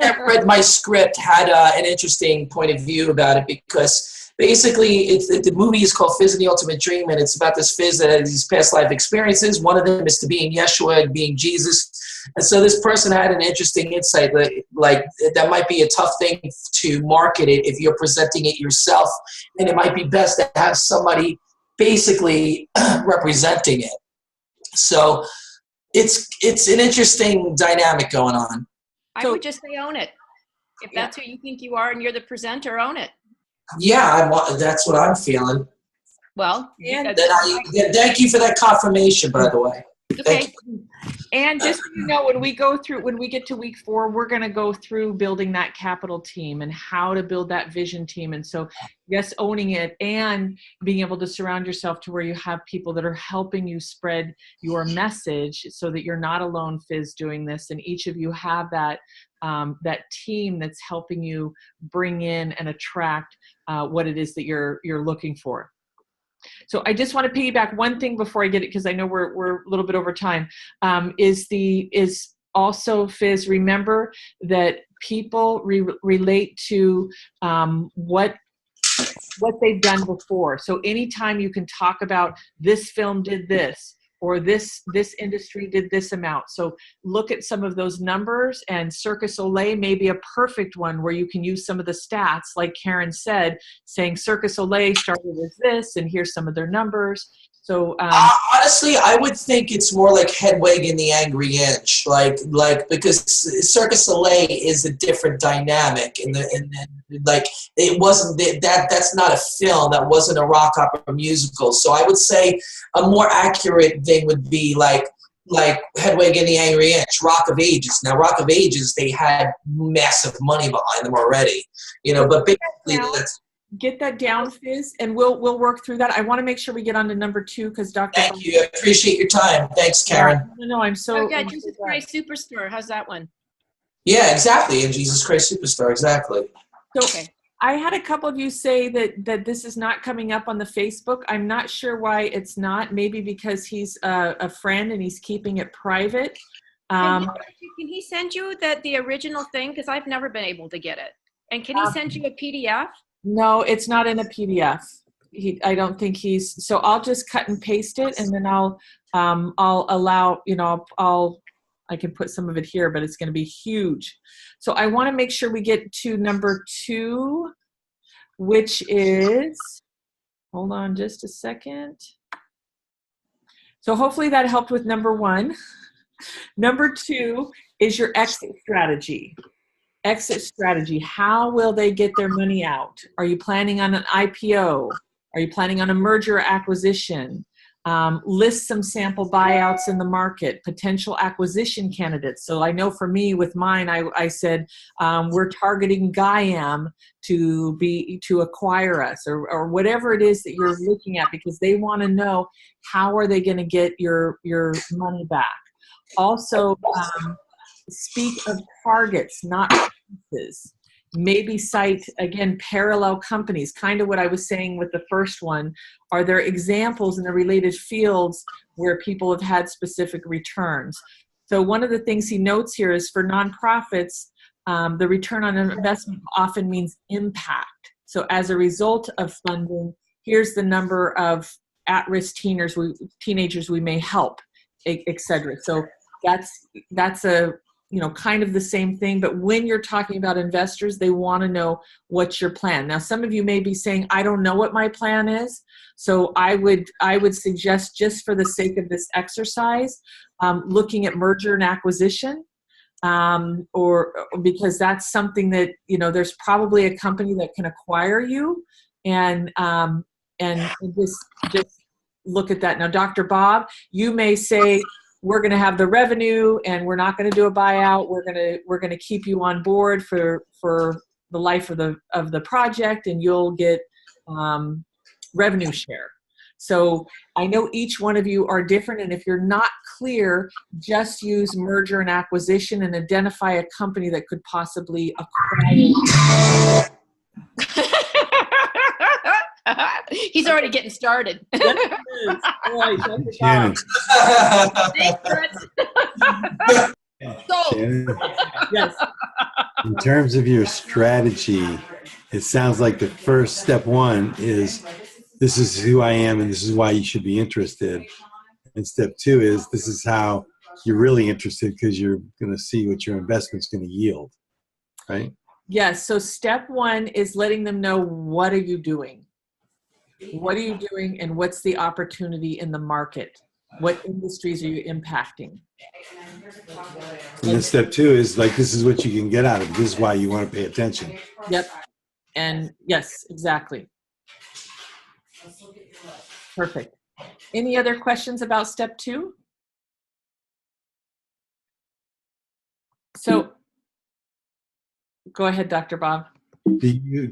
that read my script had an interesting point of view about it, because basically the movie is called Fizz and the Ultimate Dream, and it's about this Fizz that has these past life experiences. One of them is to being Yeshua and being Jesus. And so this person had an interesting insight, like that might be a tough thing to market it if you're presenting it yourself, and it might be best to have somebody basically representing it. So it's an interesting dynamic going on. I would just say own it. If that's who you think you are and you're the presenter, own it. Yeah, that's what I'm feeling. Well, And Thank you for that confirmation, by the way. okay. And just so you know, when we get to week 4, we're going to go through building that capital team and how to build that vision team. And so, yes, owning it and being able to surround yourself to where you have people that are helping you spread your message so that you're not alone, Fizz, doing this. And each of you have that team that's helping you bring in and attract what it is that you're looking for. So I just want to piggyback one thing before I get it, because I know we're a little bit over time, is also, Fizz, remember that people relate to what they've done before. So anytime you can talk about this film did this, or this industry did this amount. So look at some of those numbers, and Cirque du Soleil may be a perfect one where you can use some of the stats, like Karen said, saying Cirque du Soleil started as this, and here's some of their numbers. So honestly, I would think it's more like Hedwig and the Angry Inch, like because Cirque du Soleil is a different dynamic, and like it wasn't that's not a film, that wasn't a rock opera musical. So I would say a more accurate thing would be like Hedwig and the Angry Inch, Rock of Ages. Now, Rock of Ages, they had massive money behind them already, but basically that's. Get that down, Fizz, and we'll work through that. I want to make sure we get on to number 2 because Dr. Thank you. I appreciate your time. Thanks, Karen. No, I'm so. Oh, yeah, Jesus Christ Superstar. How's that one? Yeah, exactly. And Jesus Christ Superstar, exactly. So Okay. I had a couple of you say that this is not coming up on the Facebook. I'm not sure why it's not. Maybe because he's a friend and he's keeping it private. Can he send you the original thing? Because I've never been able to get it. And can he send you a PDF? No, it's not in a PDF. I don't think he's. So I'll just cut and paste it, and then I'll allow. I can put some of it here, but it's going to be huge. So I want to make sure we get to number 2, which is. Hold on, just a second. So hopefully that helped with number 1. Number 2 is your exit strategy. Exit strategy. How will they get their money out? Are you planning on an IPO? Are you planning on a merger or acquisition? List some sample buyouts in the market, potential acquisition candidates. So I know for me with mine, I said we're targeting Gaiam to acquire us, or whatever it is that you're looking at, because they want to know how are they going to get your money back. Also, speak of targets, not prices. Maybe cite, again, parallel companies, kind of what I was saying with the first one. Are there examples in the related fields where people have had specific returns? So one of the things he notes here is for nonprofits, the return on investment often means impact. So as a result of funding, here's the number of at-risk teenagers we may help, et cetera. So that's a kind of the same thing, but when you're talking about investors, they want to know what's your plan. Now, some of you may be saying, I don't know what my plan is. So I would suggest, just for the sake of this exercise, looking at merger and acquisition, or because that's something that, there's probably a company that can acquire you, and just look at that. Now, Dr. Bob, you may say, we're going to have the revenue and we're not going to do a buyout. We're going to keep you on board for the life of the project, and you'll get revenue share. So I know each one of you are different, and if you're not clear, just use merger and acquisition and identify a company that could possibly acquire. He's already getting started. Shannon. So, Yes. In terms of your strategy, it sounds like the first step 1 is this is who I am and this is why you should be interested. And step 2 is this is how you're really interested, because you're going to see what your investment's going to yield, right? Yes. So step 1 is letting them know, what are you doing? What are you doing, and what's the opportunity in the market? What industries are you impacting? And then step 2 is this is what you can get out of it. This is why you want to pay attention. Yep. And yes, exactly. Perfect. Any other questions about step 2? So go ahead, Dr. Bob. Do you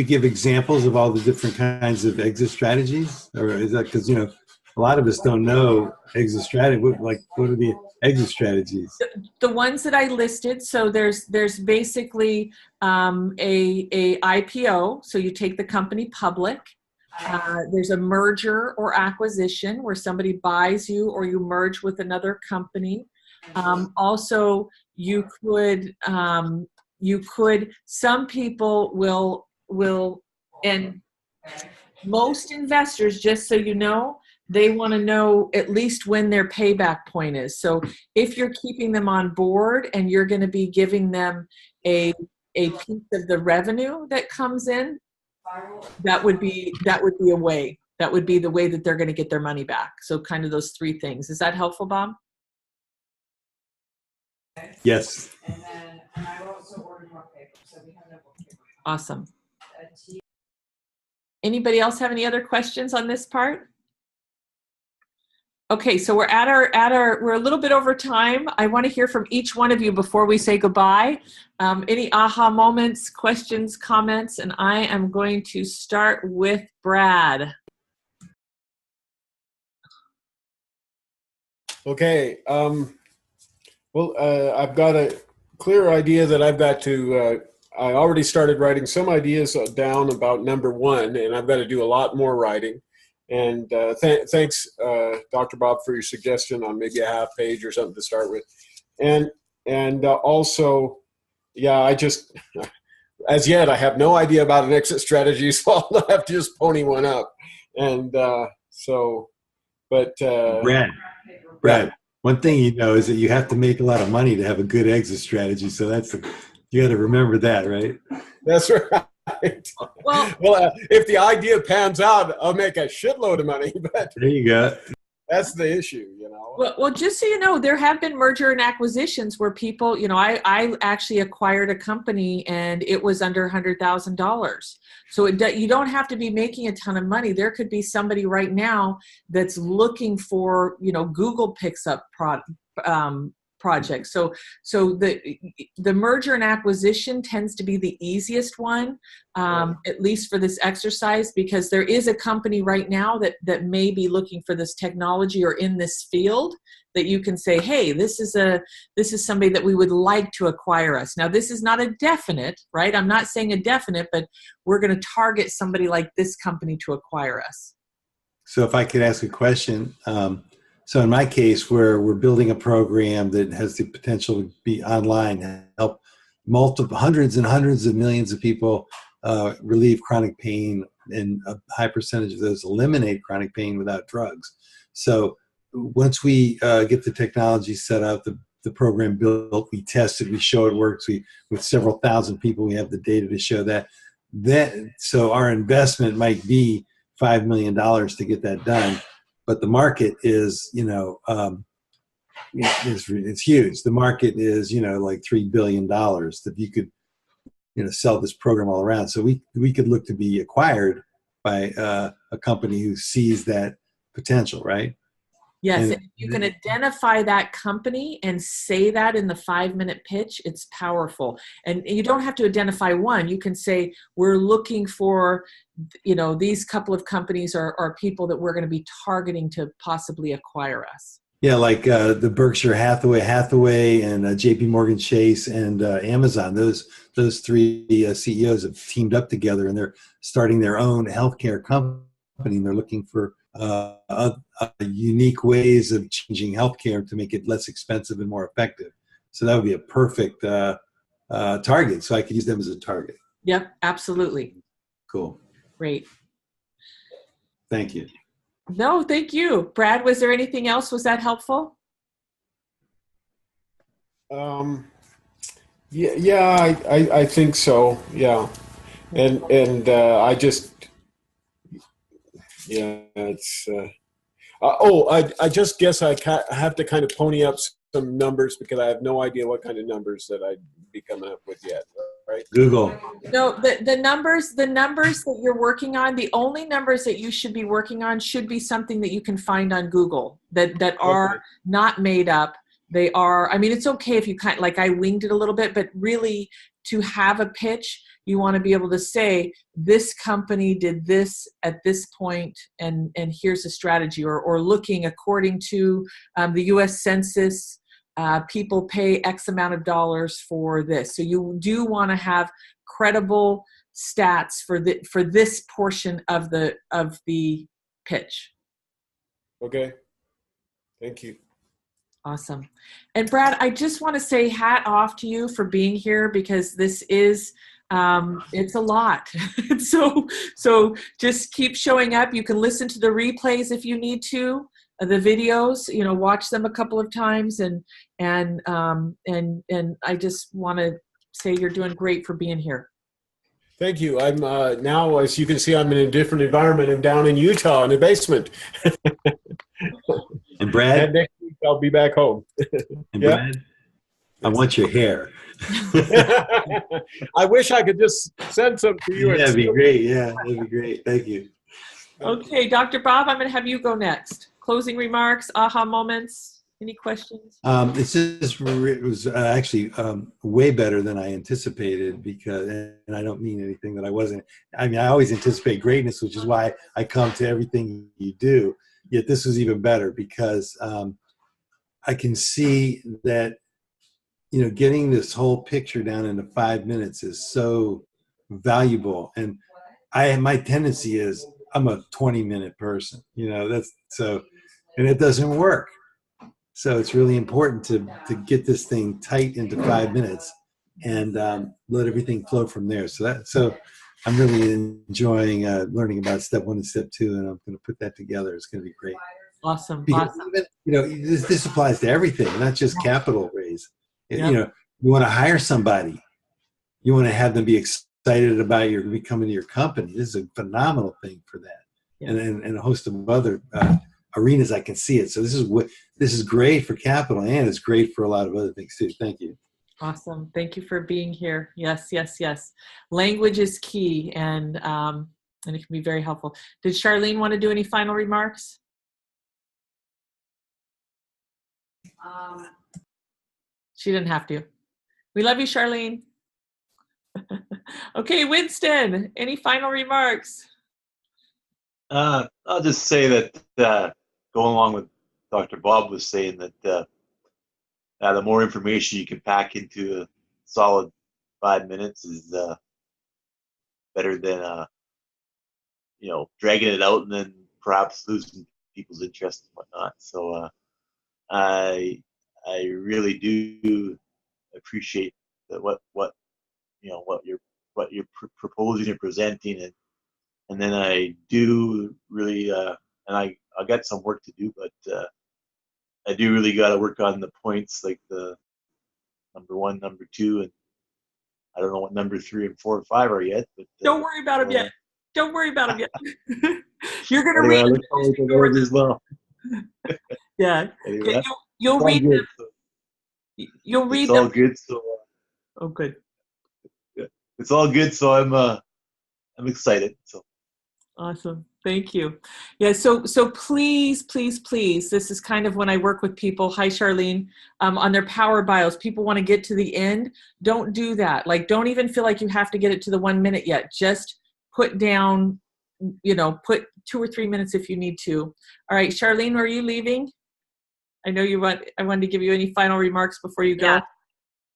give examples of all the different kinds of exit strategies, or is that because a lot of us don't know exit strategy? What are the exit strategies? The ones that I listed. So there's basically a IPO. So you take the company public. There's a merger or acquisition where somebody buys you or you merge with another company. Also, you could, some people will, and most investors, just so you know, they want to know at least when their payback point is. So if you're keeping them on board and you're going to be giving them a piece of the revenue that comes in, that would be a way. That would be the way that they're going to get their money back. So kind of those 3 things. Is that helpful, Bob? Yes. And I also ordered more paper, so we have no more paper. Awesome. Anybody else have any other questions on this part? Okay, so we're we're a little bit over time. I want to hear from each one of you before we say goodbye. Any aha moments, questions, comments, and I am going to start with Brad. Okay. Well, I've got a clear idea that I've got to, I already started writing some ideas down about number 1, and I've got to do a lot more writing. And thanks, Dr. Bob, for your suggestion on maybe a half page or something to start with. And also, yeah, I just, as yet, I have no idea about an exit strategy, so I'll have to just pony one up. And Brad, one thing is that you have to make a lot of money to have a good exit strategy. So you got to remember that, right? That's right. Well, if the idea pans out, I'll make a shitload of money. But there you go. That's the issue, Well, just so you know, there have been merger and acquisitions where people, I actually acquired a company and it was under $100,000. So you don't have to be making a ton of money. There could be somebody right now that's looking for, Google picks up projects. So the merger and acquisition tends to be the easiest one, at least for this exercise, because there is a company right now that may be looking for this technology or in this field that you can say, hey, this is somebody that we would like to acquire us. Now, this is not a definite, right? I'm not saying a definite, but we're going to target somebody like this company to acquire us. So if I could ask a question, so in my case, where we're building a program that has the potential to be online and help hundreds and hundreds of millions of people relieve chronic pain, and a high percentage of those eliminate chronic pain without drugs. So once we get the technology set up, the program built, we tested, we show it works, with several thousand people, we have the data to show that. So our investment might be $5 million to get that done. But the market is, it's huge. The market is, like $3 billion that you could, sell this program all around. So we could look to be acquired by a company who sees that potential, right? Yes, and you can identify that company and say that in the 5-minute pitch. It's powerful. And you don't have to identify one. You can say, we're looking for, these couple of companies are people that we're going to be targeting to possibly acquire us. Yeah, like the Berkshire Hathaway and JP Morgan Chase and Amazon. Those 3 CEOs have teamed up together and they're starting their own healthcare company. And they're looking for unique ways of changing healthcare to make it less expensive and more effective. So that would be a perfect target. So I could use them as a target. Yep, absolutely. Cool. Great. Thank you. No, thank you. Brad, was there anything else? Was that helpful? Yeah, I think so. Yeah. And I just, yeah, it's, I just guess I have to kind of pony up some numbers because I have no idea what kind of numbers that I'd be coming up with yet, right? Google. No, the numbers that you're working on, the only numbers that you should be working on should be something that you can find on Google that are not made up. They are, I mean, it's okay if you kind of, like I winged it a little bit, but really to have a pitch, you want to be able to say, this company did this at this point, and here's a strategy, or looking according to the US Census, people pay X amount of dollars for this. So you do want to have credible stats for this portion of the pitch. Okay. Thank you. Awesome. And Brad, I just want to say hat off to you for being here, because this is it's a lot. so just keep showing up. You can listen to the replays if you need to, the videos, watch them a couple of times, and I just want to say you're doing great for being here. Thank you. I'm now, as you can see, I'm in a different environment. I'm down in Utah in the basement. And Brad, and next week I'll be back home. And Brad, I want your hair. I wish I could just send some to you. Yeah, that'd be great. Yeah, that'd be great. Thank you. Okay, Dr. Bob, I'm going to have you go next. Closing remarks, aha moments. Any questions? It was actually way better than I anticipated, and I don't mean anything that I wasn't. I mean, I always anticipate greatness, which is why I come to everything you do. Yet this was even better, because I can see that, getting this whole picture down into 5 minutes is so valuable. And my tendency is I'm a 20-minute person, that's so, and it doesn't work. So it's really important to get this thing tight into 5 minutes and let everything flow from there. So I'm really enjoying learning about step 1 and step 2, and I'm going to put that together. It's going to be great. Awesome. Because awesome. Even, this applies to everything, not just capital raise. Yep. You want to hire somebody, you want to have them be excited about becoming your company. This is a phenomenal thing for that, yeah. and a host of other arenas. I can see it. So this is great for capital, and it's great for a lot of other things too. Thank you. Awesome. Thank you for being here. Yes. Language is key, and it can be very helpful. Did Charlene want to do any final remarks? She didn't have to. We love you, Charlene. Okay, Winston, any final remarks? I'll just say that going along with Dr. Bob was saying, that the more information you can pack into a solid 5 minutes is better than dragging it out and then perhaps losing people's interest and whatnot. So I really do appreciate that what you're proposing and presenting, and then I do really and I got some work to do, but I do really got to work on the points, like the number 1, number 2, and I don't know what number 3 and 4 and 5 are yet. But don't worry about them yet. Don't worry about them yet. You're gonna anyway, read. I look forward to those as well. Yeah, Anyway, you'll read them. You'll read it's them. all good. So oh, good. It's all good. So I'm excited. So awesome. Thank you. Yeah. So please, this is kind of when I work with people. Hi, Charlene. On their power bios, people want to get to the end. Don't do that. Like, don't even feel like you have to get it to the 1 minute yet. Just put down, put 2 or 3 minutes if you need to. All right, Charlene, are you leaving? I know I wanted to give you any final remarks before you go. Yeah.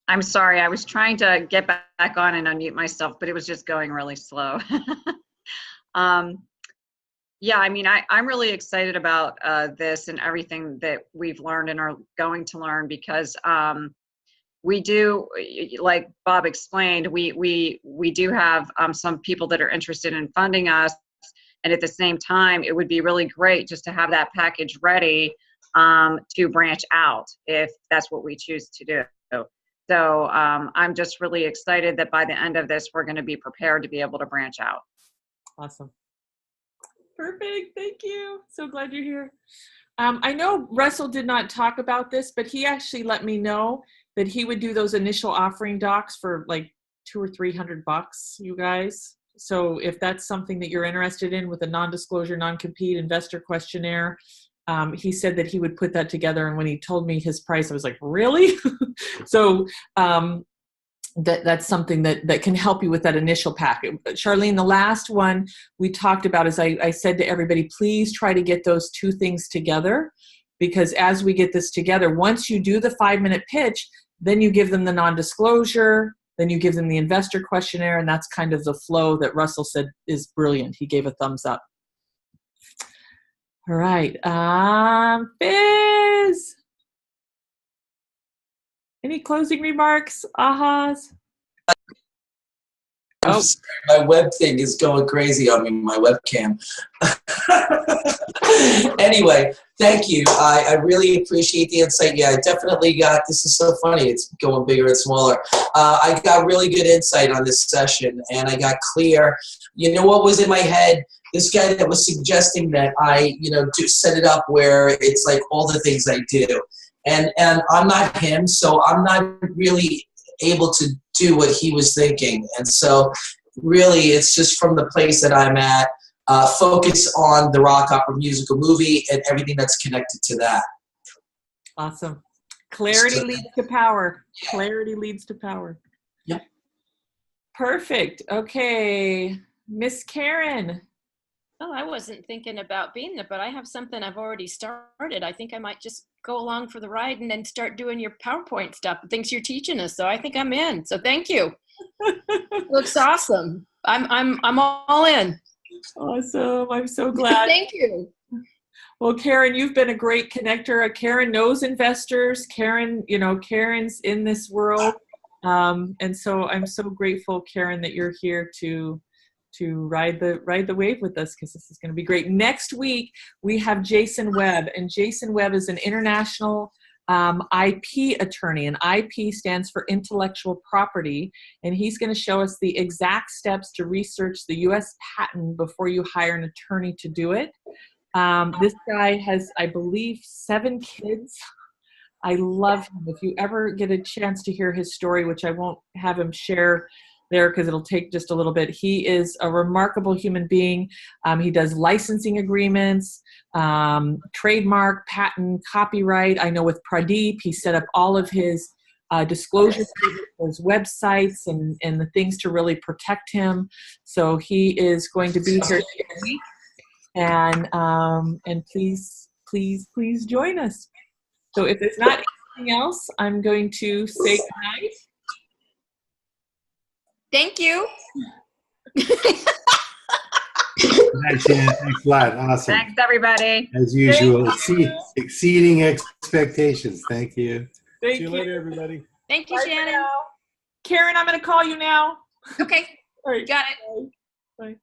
I'm sorry. I was trying to get back on and unmute myself, but it was just going really slow. Yeah, I mean, I'm really excited about this and everything that we've learned and are going to learn, because we do, like Bob explained, we do have some people that are interested in funding us. And at the same time, it would be really great just to have that package ready to branch out if that's what we choose to do. So I'm just really excited that by the end of this, we're going to be prepared to be able to branch out. Awesome. Perfect. Thank you. So glad you're here. I know Russell did not talk about this, but he actually let me know that he would do those initial offering docs for like $200 or $300, you guys. So if that's something that you're interested in with a non-disclosure, non-compete investor questionnaire, he said that he would put that together. And when he told me his price, I was like, really? So that's something that can help you with that initial packet. Charlene, the last one we talked about is I said to everybody, please try to get those two things together, because as we get this together, once you do the 5-minute pitch, then you give them the non-disclosure, then you give them the investor questionnaire, and that's kind of the flow that Russell said is brilliant. He gave a thumbs up. All right. Biz, any closing remarks? Ahas? Oh, my web thing is going crazy on me, my webcam. Anyway, thank you. I really appreciate the insight. Yeah, I definitely got, this is so funny. It's going bigger and smaller. I got really good insight on this session, and I got clear. You know what was in my head? This guy that was suggesting that I, do set it up where it's like all the things I do. And I'm not him, so I'm not really able to do what he was thinking. And so really it's just from the place that I'm at, focus on the rock opera musical movie and everything that's connected to that. Awesome. Clarity leads to power. Clarity leads to power. Yep. Perfect. Okay. Miss Karen. Oh, I wasn't thinking about being there, but I have something I've already started. I think I might just go along for the ride and then start doing your PowerPoint stuff, things you're teaching us. So I think I'm in. So thank you. Looks awesome. I'm all in. Awesome. I'm so glad. Thank you. Well, Karen, you've been a great connector. Karen knows investors. Karen, Karen's in this world. And so I'm so grateful, Karen, that you're here to ride the wave with us, because this is going to be great. Next week, we have Jason Webb, and Jason Webb is an international IP attorney, and IP stands for intellectual property, and he's going to show us the exact steps to research the U.S. patent before you hire an attorney to do it. This guy has, I believe, 7 kids. I love him. If you ever get a chance to hear his story, which I won't have him share there because it'll take just a little bit. He is a remarkable human being. He does licensing agreements, trademark, patent, copyright. I know with Pradeep, he set up all of his disclosures, his websites, and the things to really protect him. So he is going to be here today. And please join us. So if there's not anything else, I'm going to say goodnight. Thank you. Thanks, Shannon. Thanks a lot. Awesome. Thanks, everybody. As usual, exceeding expectations. Thank you. Thank See you later, everybody. Thank you, Bye Shannon. Karen, I'm going to call you now. Okay. All right. Got it. Bye. Bye.